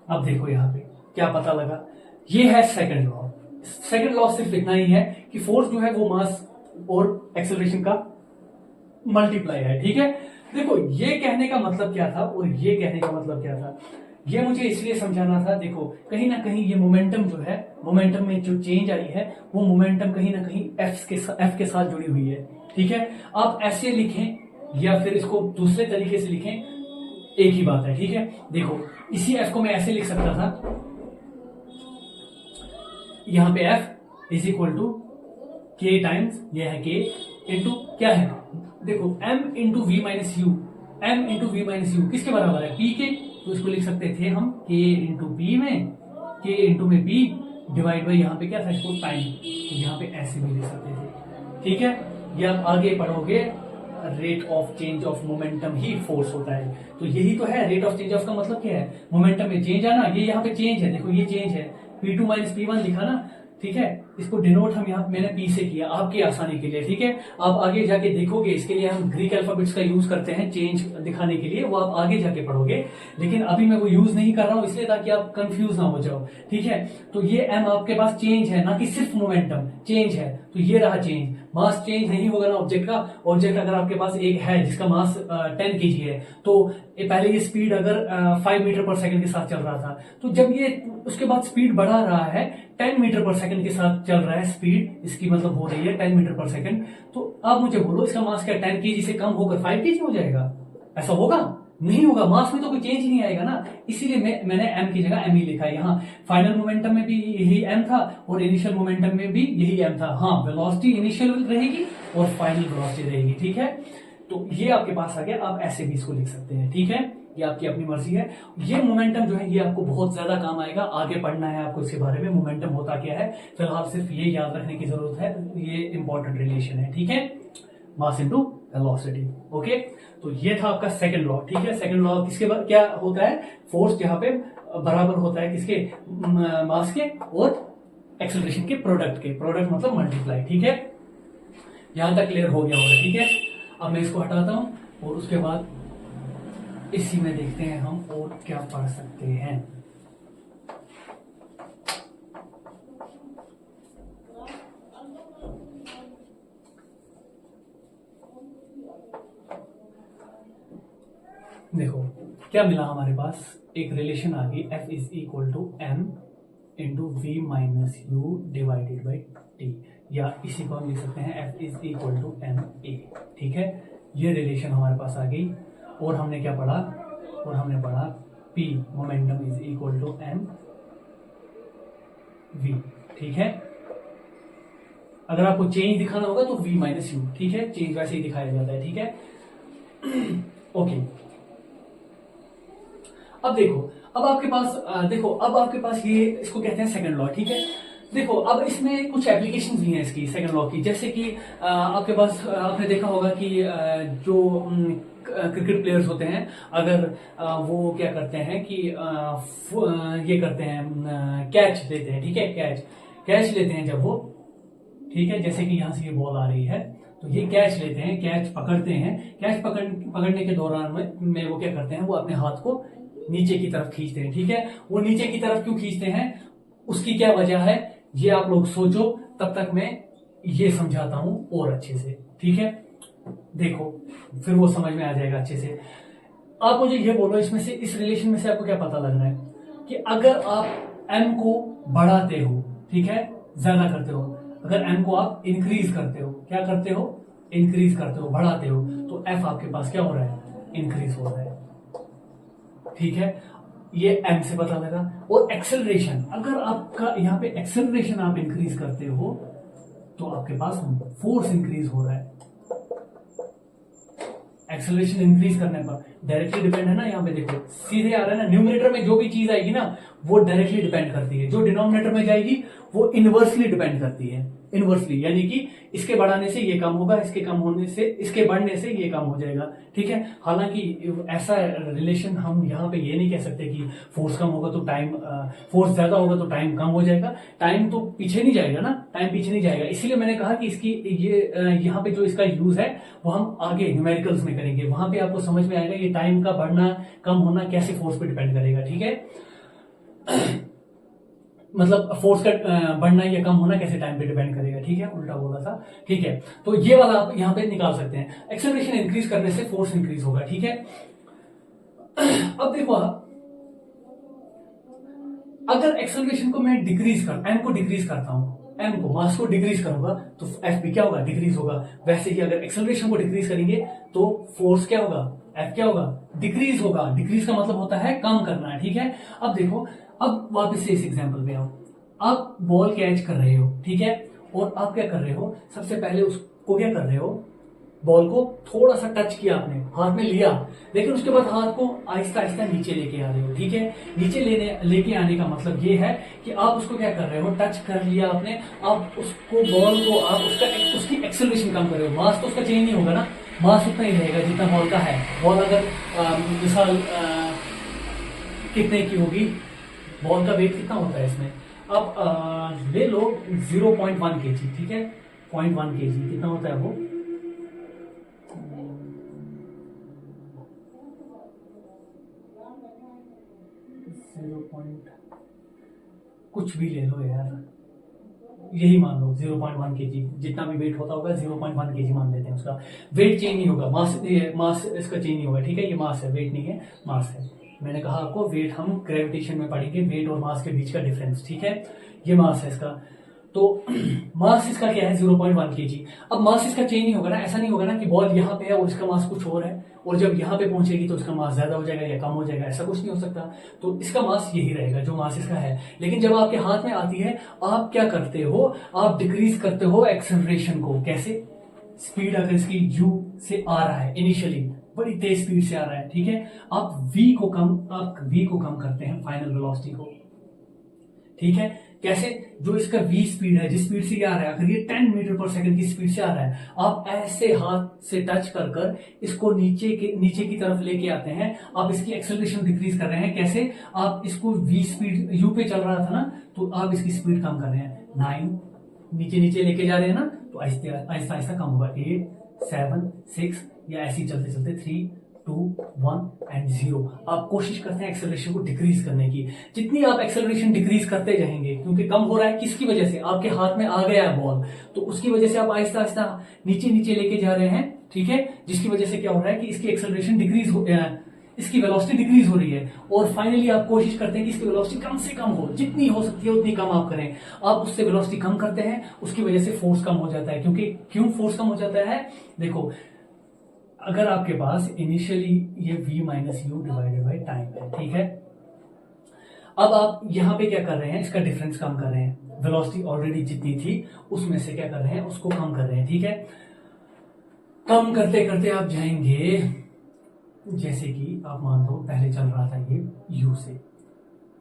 अब देखो यहां पे क्या पता लगा, ये है सेकंड लॉ। सेकंड लॉ सिर्फ इतना ही है कि फोर्स जो है वो मास और एक्सेलरेशन का मल्टीप्लाई है, ठीक है। देखो ये कहने का मतलब क्या था और ये कहने का मतलब क्या था, ये मुझे इसलिए समझाना था। देखो कहीं ना कहीं ये मोमेंटम जो है, मोमेंटम में जो चेंज आई है, वो मोमेंटम कहीं ना कहीं एफ के साथ जुड़ी हुई है, ठीक है। आप ऐसे लिखें या फिर इसको दूसरे तरीके से लिखें, एक ही बात है, ठीक है। देखो इसी एफ को मैं ऐसे लिख सकता था, यहां पे F is equal to k times, ये है के इंटू क्या है, देखो m into v minus u, m into v minus u किसके बराबर है, p के। तो इसको लिख सकते थे हम k इंटू पी में, k इंटू में p डिवाइड बाई यहाँ पे क्या था, इसको टाइम, तो यहाँ पे ऐसे भी लिख सकते थे, ठीक है। ये आप आगे पढ़ोगे, rate of change of momentum he force होता है। तो यही तो है, रेट ऑफ चेंज ऑफ का मतलब क्या है, मोमेंटम में चेंज आना। ये यहाँ पे चेंज है, देखो ये चेंज है, P2 माइनस P1 लिखा ना, ठीक है। इसको डिनोट हम यहाँ मैंने पी से किया आपकी आसानी के लिए, ठीक है। आप आगे जाके देखोगे, इसके लिए हम ग्रीक अल्फाबेट्स का यूज करते हैं चेंज दिखाने के लिए, वो आप आगे जाके पढ़ोगे, लेकिन अभी मैं वो यूज नहीं कर रहा हूं इसलिए ताकि आप कंफ्यूज ना हो जाओ, ठीक है। तो ये एम आपके पास चेंज है, ना कि सिर्फ मोमेंटम चेंज है, तो ये रहा चेंज। मास चेंज नहीं होगा ना ऑब्जेक्ट का, ऑब्जेक्ट अगर आपके पास एक है जिसका मास 10 kg है, तो पहले ये स्पीड अगर 5 मीटर पर सेकंड के साथ चल रहा था, तो जब ये उसके बाद स्पीड बढ़ा रहा है, 10 मीटर पर सेकंड के साथ चल रहा है स्पीड, इसकी मतलब हो रही है 10 मीटर पर सेकंड। तो अब मुझे बोलो इसका मास क्या 10 kg से कम होकर 5 kg हो जाएगा, ऐसा होगा? नहीं होगा, मास में तो कोई चेंज ही नहीं आएगा ना। इसीलिए मैंने एम की जगह एम ही लिखा है। यहाँ फाइनल मोमेंटम में भी यही एम था और इनिशियल मोमेंटम में भी यही एम था। हाँ, वेलोसिटी इनिशियल रहेगी और फाइनल वेलोसिटी रहेगी, ठीक है। तो ये आपके पास आ गया, आप ऐसे भी इसको लिख सकते हैं, ठीक है। ये आपकी अपनी मर्जी है। ये मोमेंटम जो है ये आपको बहुत ज्यादा काम आएगा, आगे पढ़ना है आपको इसके बारे में, मोमेंटम होता क्या है। फिलहाल सिर्फ ये याद रखने की जरूरत है, ये इंपॉर्टेंट रिलेशन है, ठीक है, मास इनटू वेलोसिटी। ओके, तो ये था आपका सेकंड लॉ, ठीक है। सेकंड लॉ किसके क्या होता है, फोर्स जहां पे बराबर होता है किसके, मास के और एक्सेलरेशन के प्रोडक्ट मतलब मल्टीप्लाई। ठीक है, यहां तक क्लियर हो गया होगा। ठीक है, अब मैं इसको हटाता हूं और उसके बाद इसी में देखते हैं हम और क्या पढ़ सकते हैं। देखो क्या मिला हमारे पास, एक रिलेशन आ गई, F is equal to M into v minus u divided by t, या इसी को हम लिख सकते हैं F is equal to m a. ठीक है, ये रिलेशन हमारे पास आ गई। और हमने क्या पढ़ा, P momentum is equal to m v. ठीक है, अगर आपको चेंज दिखाना होगा तो V माइनस यू। ठीक है, चेंज वैसे ही दिखाया जाता है। ठीक है, ओके। अब देखो, अब आपके पास ये, इसको कहते हैं सेकंड लॉ। ठीक है, देखो अब इसमें कुछ एप्लीकेशंस भी हैं इसकी सेकंड लॉ की, जैसे कि आपके पास आपने देखा होगा कि जो क्रिकेट प्लेयर्स होते हैं, अगर वो क्या करते हैं कि ये करते हैं, कैच लेते हैं। ठीक है, कैच लेते हैं जब वो, ठीक है, जैसे कि यहां से ये बॉल आ रही है तो ये कैच लेते हैं, कैच पकड़ते हैं। कैच पकड़ने के दौरान में वो क्या करते हैं, वो अपने हाथ को नीचे की तरफ खींचते हैं। ठीक है, वो नीचे की तरफ क्यों खींचते हैं, उसकी क्या वजह है, ये आप लोग सोचो, तब तक मैं ये समझाता हूं और अच्छे से। ठीक है, देखो फिर वो समझ में आ जाएगा अच्छे से। आप मुझे ये बोलो, इसमें से, इस रिलेशन में से आपको क्या पता लग रहा है कि अगर आप m को बढ़ाते हो, ठीक है, ज्यादा करते हो, अगर m को आप इंक्रीज करते हो, क्या करते हो, इंक्रीज करते हो, बढ़ाते हो, तो f आपके पास क्या हो रहा है, इंक्रीज हो रहा है। ठीक है, ये m से पता लगा। और एक्सेलरेशन, अगर आपका यहाँ पे एक्सेलरेशन आप इंक्रीज करते हो तो आपके पास फोर्स इंक्रीज हो रहा है। एक्सेलरेशन इंक्रीज करने पर डायरेक्टली डिपेंड है ना, यहाँ पे देखो सीधे आ रहा है ना, न्यूमरेटर में जो भी चीज आएगी ना वो डायरेक्टली डिपेंड करती है, जो डिनोमिनेटर में जाएगी वो इनवर्सली डिपेंड करती है। इनवर्सली यानी कि इसके बढ़ाने से ये कम होगा, इसके कम होने से, इसके बढ़ने से ये कम हो जाएगा। ठीक है, हालांकि ऐसा रिलेशन हम यहाँ पे ये नहीं कह सकते कि फोर्स कम होगा तो टाइम, फोर्स ज्यादा होगा तो टाइम कम हो जाएगा। टाइम तो पीछे नहीं जाएगा ना, टाइम पीछे नहीं जाएगा। इसीलिए मैंने कहा कि इसकी ये यहाँ पे जो इसका यूज है वो हम आगे न्यूमेरिकल्स में करेंगे, वहां पे आपको समझ में आएगा ये टाइम का बढ़ना कम होना कैसे फोर्स पे डिपेंड करेगा। ठीक है, मतलब फोर्स का बढ़ना या कम होना कैसे टाइम पे डिपेंड करेगा। ठीक है, उल्टा बोला था। ठीक है, तो ये वाला आप यहाँ पे निकाल सकते हैं, एक्सेलरेशन इंक्रीज करने से फोर्स इंक्रीज होगा। ठीक है, अब देखो अगर एक्सेलरेशन को मैं डिक्रीज कर, एम को डिक्रीज करता हूं, एम को, मास को डिक्रीज करूंगा तो एफ भी क्या होगा, डिक्रीज होगा। वैसे ही अगर एक्सेलरेशन को डिक्रीज करेंगे तो फोर्स क्या होगा, एफ क्या होगा, डिक्रीज होगा। डिक्रीज का मतलब होता है कम करना है। ठीक है, अब देखो, अब वापस से इस एग्जांपल पे आओ, आप बॉल कैच कर रहे हो, ठीक है, और आप क्या कर रहे हो, सबसे पहले उसको क्या कर रहे हो, बॉल को थोड़ा सा टच किया आपने, हाथ में लिया, लेकिन उसके बाद हाथ को आहिस्ता आहिस्ता नीचे लेके आ रहे हो। ठीक है, नीचे लेके आने का मतलब ये है कि आप उसको क्या कर रहे हो, टच कर लिया आपने, आप उसको, बॉल को आप उसकी एक्सेलरेशन कम कर रहे हो। मास तो उसका चेंज नहीं होगा ना, मास उतना ही रहेगा जितना बॉल का है। बॉल अगर मिसाल कितने की होगी, बॉल का वेट कितना होता है इसमें, अब ले लो 0.1 kg। ठीक है, 0.1 kg कितना होता है वो, कुछ भी ले लो यार, यही मान लो 0.1 kg, जितना भी वेट होता होगा 0.1 kg मान लेते हैं। उसका वेट चेंज नहीं होगा, मास इसका चेंज नहीं होगा। ठीक है, ये मास है, वेट नहीं है, मास है। मैंने कहा आपको वेट हम ग्रेविटेशन में पढ़ेंगे, वेट और मास के बीच का डिफरेंस। ठीक है, ये मास है इसका, तो मास इसका क्या है 0.1 kg। अब मास इसका चेंज नहीं होगा ना, ऐसा नहीं होगा ना कि बॉल यहाँ पे है और इसका मास कुछ और है और जब यहाँ पे पहुंचेगी तो इसका मास ज्यादा हो जाएगा या कम हो जाएगा, ऐसा कुछ नहीं हो सकता। तो इसका मास यही रहेगा जो मास इसका है। लेकिन जब आपके हाथ में आती है, आप क्या करते हो, आप डिक्रीज करते हो एक्सेलरेशन को। कैसे, स्पीड अगर इसकी u से आ रहा है, इनिशियली बड़ी तेज स्पीड से आ रहा है, ठीक है, आप v को कम करते हैं, फाइनल वेलोसिटी को। ठीक है, कैसे, जो इसका v स्पीड है, जिस स्पीड से ये आ रहा है, अगर ये 10 मीटर पर सेकंड की स्पीड से आ रहा है, आप ऐसे हाथ से टच कर इसको नीचे की तरफ लेके आते हैं, आप इसकी एक्सेलरेशन डिक्रीज कर रहे हैं। कैसे, आप इसको v स्पीड u पे चल रहा था ना, तो आप इसकी स्पीड कम कर रहे हैं। 9, नीचे नीचे लेके जा रहे हैं ना, तो आहिस्ता आहिस्ता आहिस्ता कम होगा। 8, 7, 6, या ऐसे ही चलते चलते 3, 2, 1 एंड 0। आप कोशिश करते हैं एक्सेलरेशन को डिक्रीज करने की। जितनी आप एक्सेलरेशन डिक्रीज करते जाएंगे, क्योंकि कम हो रहा है किसकी वजह से, आपके हाथ में आ गया है बॉल, तो उसकी वजह से आप आहिस्ता आहिस्ता नीचे नीचे लेके जा रहे हैं, ठीक है, जिसकी वजह से क्या हो रहा है कि इसकी एक्सेलरेशन डिक्रीज हो, इसकी वेलोसिटी डिक्रीज हो रही है। और फाइनली आप कोशिश करते हैं कि इसकी वेलोसिटी कम से कम हो, जितनी हो सकती है उतनी कम आप करें। आप उससे वेलोसिटी कम करते हैं, उसकी वजह से फोर्स कम हो जाता है। क्योंकि क्यों फोर्स कम हो जाता है, देखो अगर आपके पास इनिशियली ये v minus u divided by time है, ठीक है, अब आप यहां पे क्या कर रहे हैं, इसका डिफरेंस कम कर रहे हैं। वेलोसिटी ऑलरेडी जितनी थी उसमें से क्या कर रहे हैं, उसको कम कर रहे हैं, ठीक है। कम करते करते आप जाएंगे, जैसे कि आप मान लो पहले चल रहा था ये u से,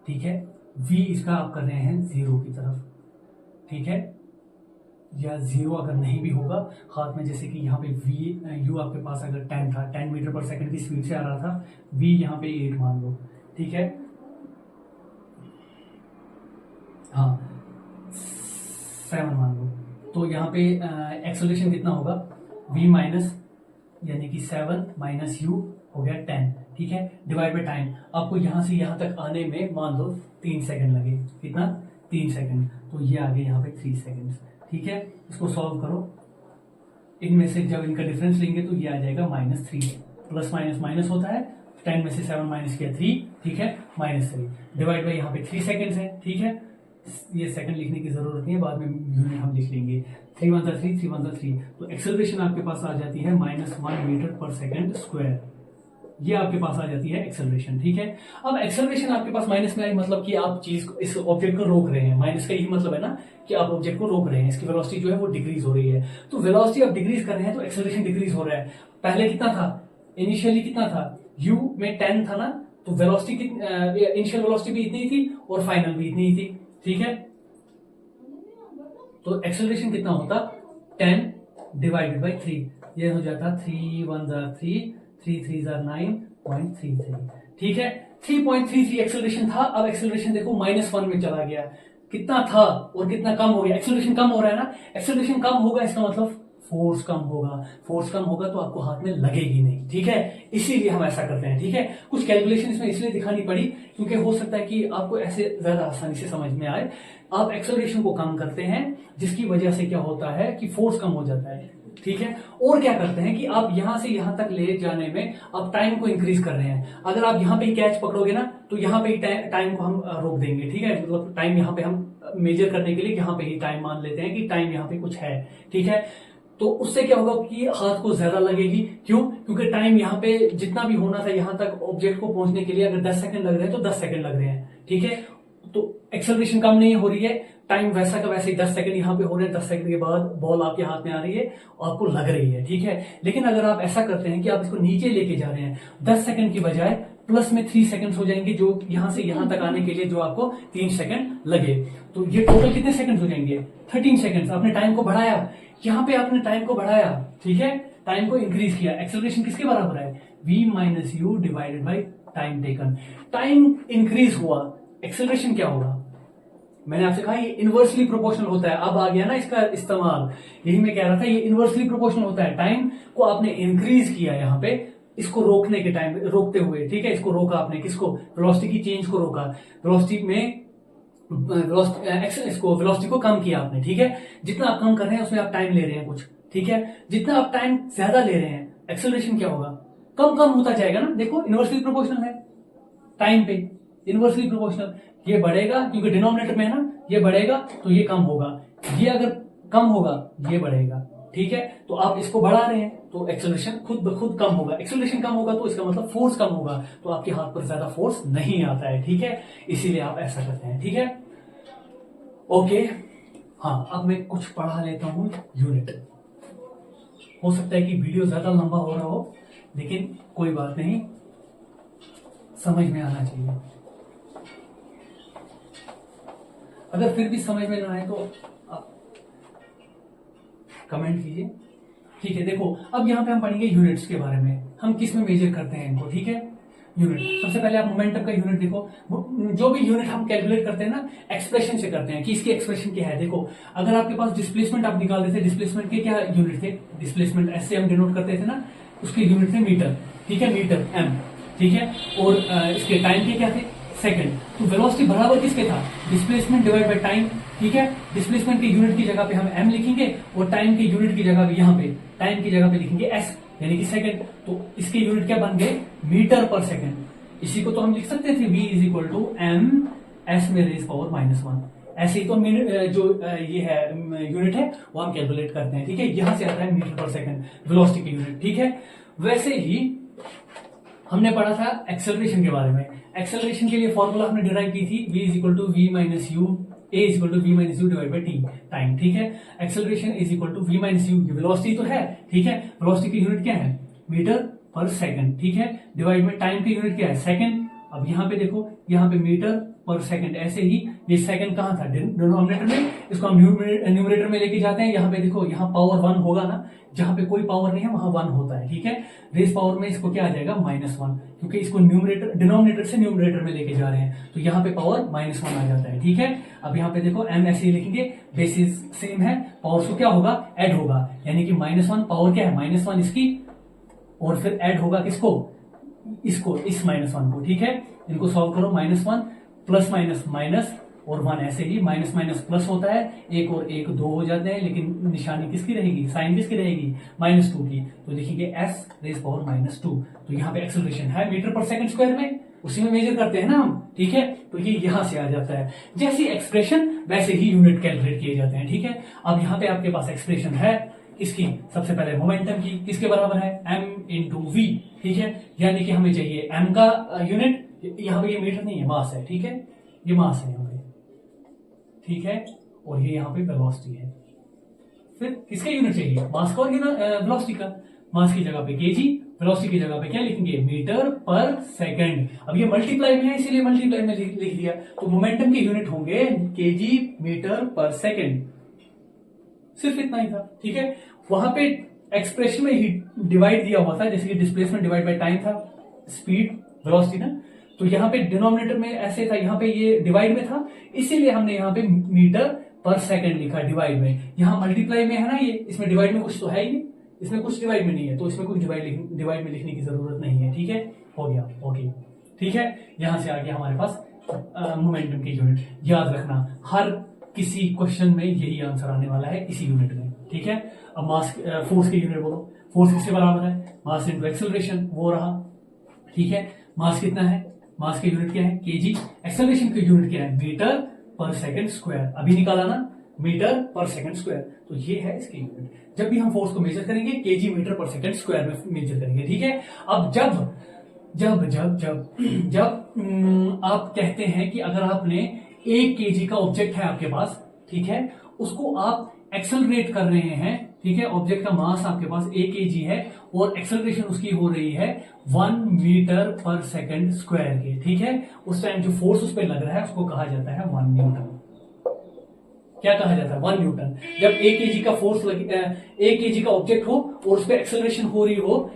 ठीक है, v इसका आप कर रहे हैं 0 की तरफ, ठीक है, या 0 अगर नहीं भी होगा हाथ में, जैसे कि यहाँ पे u आपके पास अगर 10 था, 10 मीटर पर सेकंड की स्पीड से आ रहा था, v यहाँ पे 8 मान लो, ठीक है, हाँ 7 मान लो, तो यहाँ पे एक्सेलरेशन कितना होगा, v माइनस यानी कि 7 माइनस u हो गया 10, ठीक है, डिवाइड बाय टाइम। आपको यहां से यहां तक आने में मान लो 3 सेकंड लगे, कितना, 3 सेकंड, तो ये आ गए यहाँ पे 3 सेकंड, ठीक है। इसको सॉल्व करो, इनमें से जब इनका डिफरेंस लेंगे तो ये आ जाएगा -3, प्लस माइनस माइनस होता है, 10 में से 7 माइनस किया 3, ठीक है, -3 डिवाइड बाई यहाँ पे 3 सेकंड्स है, ठीक है, ये सेकंड लिखने की जरूरत नहीं है, बाद में यूनिट हम लिख लेंगे। 3 1 3, 3 1 3, तो एक्सेलरेशन आपके पास आ जाती है -1 मीटर पर सेकंड स्क्वायर, ये आपके पास आ जाती है एक्सेलरेशन, ठीक है। अब एक्सेलरेशन आपके पास माइनस में आई, मतलब कि आप चीज को, इस ऑब्जेक्ट को रोक रहे हैं, माइनस का यही मतलब है ना कि आप ऑब्जेक्ट को रोक रहे हैं, इसकी वेलोसिटी जो है वो डिक्रीज हो रही है। तो वेलोसिटी आप डिक्रीज कर रहे हैं तो एक्सेलरेशन डिक्रीज हो रहा है। पहले कितना था, इनिशियली कितना था, u में 10 था ना, तो वेलोसिटी इनिशियल वेलोसिटी भी इतनी ही थी और फाइनल भी इतनी ही थी, ठीक है। तो एक्सेलरेशन कितना होता, 10 डिवाइडेड बाई 3, ये हो जाता 3 1 3, 3 3 9.33, ठीक है। 3.33 एक्सेलरेशन था। अब एक्सेलरेशन देखो -1 में चला गया, कितना था और कितना कम हो गया, एक्सेलरेशन कम हो रहा है ना, एक्सेलरेशन कम होगा इसका मतलब फोर्स कम होगा, फोर्स कम होगा तो आपको हाथ में लगेगी नहीं, ठीक है, इसीलिए हम ऐसा करते हैं, ठीक है। कुछ कैलकुलेशन इसमें इसलिए दिखानी पड़ी क्योंकि हो सकता है कि आपको ऐसे ज्यादा आसानी से समझ में आए। आप एक्सेलरेशन को कम करते हैं जिसकी वजह से क्या होता है कि फोर्स कम हो जाता है, ठीक है। और क्या करते हैं कि आप यहां से यहां तक ले जाने में आप टाइम को इंक्रीज कर रहे हैं। अगर आप यहां पे ही कैच पकड़ोगे ना तो यहां पे ही टाइम को हम रोक देंगे, ठीक है, मतलब टाइम यहां पे हम मेजर करने के लिए यहां पे ही टाइम मान लेते हैं कि टाइम यहां पे कुछ है, ठीक है। तो उससे क्या होगा कि हाथ को ज्यादा लगेगी, क्यों, क्योंकि टाइम यहाँ पे जितना भी होना था यहां तक ऑब्जेक्ट को पहुंचने के लिए, अगर 10 सेकंड लग रहे हैं तो 10 सेकंड लग रहे हैं, ठीक है। तो एक्सेलरेशन कम नहीं हो रही है, टाइम वैसा का वैसे ही 10 सेकंड यहाँ पे हो रहे हैं, 10 सेकंड के बाद बॉल आपके हाथ में आ रही है और आपको लग रही है, ठीक है। लेकिन अगर आप ऐसा करते हैं कि आप इसको नीचे लेके जा रहे हैं, 10 सेकंड की बजाय प्लस में 3 सेकंड हो जाएंगे, जो यहां से यहां तक आने के लिए जो आपको 3 सेकंड लगे, तो ये टोटल कितने सेकंड हो जाएंगे, 13 सेकंड। आपने टाइम को बढ़ाया, यहाँ पे आपने टाइम को बढ़ाया, ठीक है, टाइम को इंक्रीज किया। एक्सेलरेशन किसके बराबर है, v minus u divided by time taken. Time increase हुआ, एक्सेलरेशन क्या होगा, मैंने आपसे कहा ये इनवर्सली प्रोपोर्शनल होता है। अब आ गया ना इसका इस्तेमाल, यही मैं कह रहा था, ये इनवर्सली प्रोपोर्शनल होता है। टाइम को आपने इंक्रीज किया यहाँ पे, इसको रोकने के टाइम, रोकते हुए, ठीक है, इसको रोका आपने, किसको, वेलोसिटी की चेंज को रोका, वेलोसिटी में इसको वेलोसिटी को कम किया आपने, ठीक है। जितना आप कम कर रहे हैं उसमें आप टाइम ले रहे हैं कुछ, ठीक है। जितना आप टाइम ज्यादा ले रहे हैं एक्सेलरेशन क्या होगा, कम कम होता जाएगा ना, देखो इनवर्सली प्रोपोर्शनल है टाइम पे, इनवर्सली प्रोपोर्शनल, ये बढ़ेगा क्योंकि डिनोमिनेटर में है ना, ये बढ़ेगा तो ये कम होगा, ये अगर कम होगा ये बढ़ेगा, ठीक है। तो आप इसको बढ़ा रहे हैं तो एक्सेलरेशन खुद ब खुद कम होगा, एक्सेलरेशन कम होगा तो इसका मतलब फोर्स कम होगा, तो आपके हाथ पर ज्यादा फोर्स नहीं आता है, ठीक है, इसीलिए आप ऐसा करते हैं, ठीक है, ओके। हाँ, अब मैं कुछ पढ़ा लेता हूं यूनिट। हो सकता है कि वीडियो ज्यादा लंबा हो रहा हो, लेकिन कोई बात नहीं, समझ में आना चाहिए। अगर फिर भी समझ में ना आए तो आप कमेंट कीजिए, ठीक है। देखो अब यहां पे हम पढ़ेंगे यूनिट्स के बारे में, हम किस में मेजर करते हैं इनको, ठीक है। यूनिट। सबसे पहले आप मोमेंटम का यूनिट देखो। जो भी यूनिट हम कैलकुलेट करते हैं ना, एक्सप्रेशन से करते हैं कि इसकी एक्सप्रेशन क्या है। देखो, अगर आपके पास डिस्प्लेसमेंट आप निकाल देते, डिस्प्लेसमेंट के क्या यूनिट थे, डिस्प्लेसमेंट ऐसे हम डिनोट करते थे ना, उसके यूनिट थे मीटर, ठीक है, मीटर एम, ठीक है। और इसके टाइम के क्या थे, सेकंड। तो वेलोसिटी बराबर किसके था, डिस्प्लेसमेंट डिवाइड बाय टाइम, ठीक है। डिस्प्लेसमेंट के यूनिट की जगह पे हम एम लिखेंगे और टाइम के यूनिट की जगह पे यहाँ पे टाइम की जगह पे लिखेंगे एस, यानी कि सेकंड। तो इसके यूनिट क्या बन गए, मीटर पर सेकंड। इसी को तो हम लिख सकते थे v is equal to m s में रेज पावर -1। ऐसे ही तो जो ये है यूनिट है वो हम कैलकुलेट करते हैं, ठीक है। यहां से आता है मीटर पर सेकंड वेलोसिटी की यूनिट, ठीक है। वैसे ही हमने पढ़ा था एक्सेलरेशन के बारे में। एक्सेलरेशन के लिए फॉर्मूला हमने डिराइव की थी, v is equal to v minus u, a is equal to v minus u divide by t, time, ठीक है। Acceleration is equal to v minus u, velocity तो है, ठीक है। वेलोसिटी की यूनिट क्या है, मीटर पर सेकंड, ठीक है, डिवाइड बाई टाइम की यूनिट क्या है, सेकंड। अब यहाँ पे देखो, यहाँ पे मीटर पर सेकंड, ऐसे ही ये सेकंड कहाँ था, डिनोमिनेटर में, इसको हम न्यूमरेटर में लेके जाते हैं। यहाँ पे देखो, यहाँ पावर 1 होगा ना, जहां पे कोई पावर नहीं है वहां 1 होता है, ठीक है। रेस पावर में इसको क्या आ जाएगा, -1, क्योंकि इसको डिनोमिनेटर से न्यूमरेटर में लेके जा रहे हैं, तो यहाँ पे पावर -1 आ जाता है, ठीक है। अब यहाँ पे देखो एम ऐसे ही लिखेंगे, बेसिस सेम है, पावर को क्या होगा, ऐड होगा, यानी कि -1 पावर क्या है, -1 इसकी, और फिर ऐड होगा किसको, इसको, इस -1 को, ठीक है। इनको सॉल्व करो, -1 प्लस माइनस माइनस और 1, ऐसे ही माइनस माइनस प्लस होता है, एक और एक 2 हो जाते हैं, लेकिन निशानी किसकी रहेगी, साइन किसकी रहेगी, -2 की। तो लिखेंगे s रेज पावर -2। तो यहाँ पे एक्सेलरेशन है मीटर पर सेकंड स्क्वायर में, उसी में मेजर करते हैं ना हम, ठीक है। तो ये यहां से आ जाता है, जैसी एक्सप्रेशन वैसे ही यूनिट कैलकुलेट किए जाते हैं, ठीक है। अब यहाँ पे आपके पास एक्सप्रेशन है इसकी, सबसे पहले मोमेंटम की, किसके बराबर है, m इंटू वी, ठीक है। यानी कि हमें चाहिए m का यूनिट, यहाँ पे ये मीटर नहीं है, मास है, ठीक है, ये मास है यहाँ पे, ठीक है, और ये यहाँ पे वेलोसिटी है। फिर किसका यूनिट चाहिए, मास का और वेलोसिटी का। मास की जगह पे केजी, वेलोसिटी की जगह पे क्या लिखेंगे, मीटर पर सेकंड। अब ये मल्टीप्लाई में है, इसीलिए मल्टीप्लाई में लिख दिया। तो मोमेंटम के यूनिट होंगे केजी मीटर पर सेकंड, सिर्फ इतना ही था, ठीक है। वहां पे एक्सप्रेशन में ही डिवाइड दिया हुआ था, जैसे कि डिस्प्लेसमेंट डिवाइड बाय टाइम था, स्पीड वेलोसिटी ना, तो यहाँ पे डिनोमिनेटर में ऐसे था, यहाँ पे ये डिवाइड में था, इसीलिए हमने यहाँ पे मीटर पर सेकंड लिखा डिवाइड में। यहाँ मल्टीप्लाई में है ना ये, इसमें डिवाइड में कुछ तो है ही नहीं, इसमें कुछ डिवाइड में नहीं है, तो इसमें कुछ डिवाइड में लिखने की जरूरत नहीं है, ठीक है, हो गया, ओके, ठीक है। यहां से आ गया हमारे पास मोमेंटम की यूनिट। याद रखना, हर किसी क्वेश्चन में यही आंसर आने वाला है, इसी यूनिट में, ठीक है। अब मास फोर्स की यूनिट बोलो, फोर्स किसके बराबर है, मास इंटू एक्सेलरेशन, वो रहा, ठीक है। मास कितना है, मास की यूनिट क्या है, केजी। एक्सेलरेशन की यूनिट क्या है, मीटर पर सेकंड स्क्वायर, अभी निकाला ना, मीटर पर सेकंड स्क्वायर। तो ये है इसकी यूनिट। जब भी हम फोर्स को मेजर करेंगे, केजी मीटर पर सेकंड स्क्वायर में मेजर करेंगे, ठीक है। अब जब जब जब जब जब आप कहते हैं कि अगर आपने 1 केजी का ऑब्जेक्ट है आपके पास, ठीक है, उसको आप एक्सेलरेट कर रहे हैं, ठीक है, ऑब्जेक्ट का मास आपके पास 1 केजी है और एक्सेलरेशन उसकी हो रही है 1 मीटर पर सेकंड स्क्वायर के, ठीक है। उस टाइम जो फोर्स उस पर लग रहा है उसको कहा जाता है 1 न्यूटन। क्या कहा जाता है, 1 न्यूटन। जब 1 केजी का फोर्स 1 केजी का ऑब्जेक्ट हो और उस पर एक्सेलरेशन हो रही हो,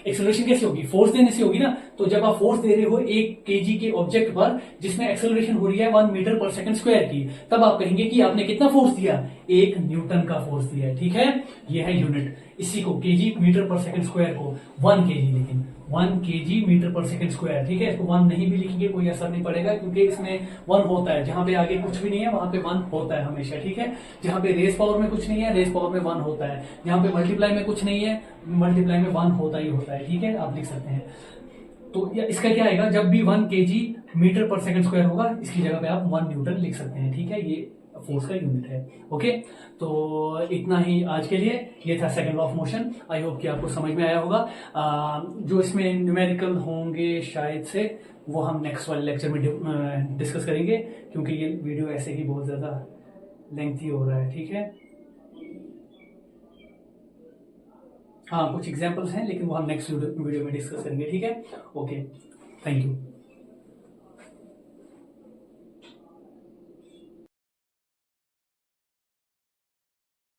एक्सेलरेशन कैसे होगी, फोर्स देने से होगी ना। तो जब आप फोर्स दे रहे हो 1 केजी के ऑब्जेक्ट पर जिसमें एक्सेलरेशन हो रही है 1 मीटर पर सेकंड स्क्वायर की, तब आप कहेंगे कि आपने कितना फोर्स दिया, 1 न्यूटन का फोर्स दिया है, ठीक है। ये है यूनिट। इसी को केजी मीटर पर सेकंड स्क्वायर को 1 केजी, लेकिन 1 केजी मीटर पर सेकंड स्क्वायर, ठीक है। इसको 1 नहीं भी लिखेंगे कोई असर नहीं पड़ेगा, क्योंकि इसमें 1 होता है, जहां पे आगे कुछ भी नहीं है वहां पे 1 होता है हमेशा, ठीक है। जहां पे रेस पावर में कुछ नहीं है, रेस पावर में 1 होता है। जहां पे मल्टीप्लाई में कुछ नहीं है, मल्टीप्लाई में 1 होता ही होता है, ठीक है, आप लिख सकते हैं। तो इसका क्या आएगा, जब भी 1 केजी मीटर पर सेकंड स्क्वायर होगा, इसकी जगह पे आप 1 न्यूटन लिख सकते हैं, ठीक है। ये फोर्स का यूनिट है, ओके। तो इतना ही आज के लिए। ये था second law of motion. I hope कि आपको समझ में आया होगा। जो इसमें न्यूमेरिकल होंगे शायद से, वो हम नेक्स्ट वाले लेक्चर में डिस्कस करेंगे, क्योंकि ये वीडियो ऐसे ही बहुत ज्यादा लेंथी हो रहा है, ठीक है। हाँ, कुछ एग्जाम्पल्स हैं, लेकिन वो हम नेक्स्ट वीडियो में डिस्कस करेंगे, ठीक है, ओके, थैंक यू।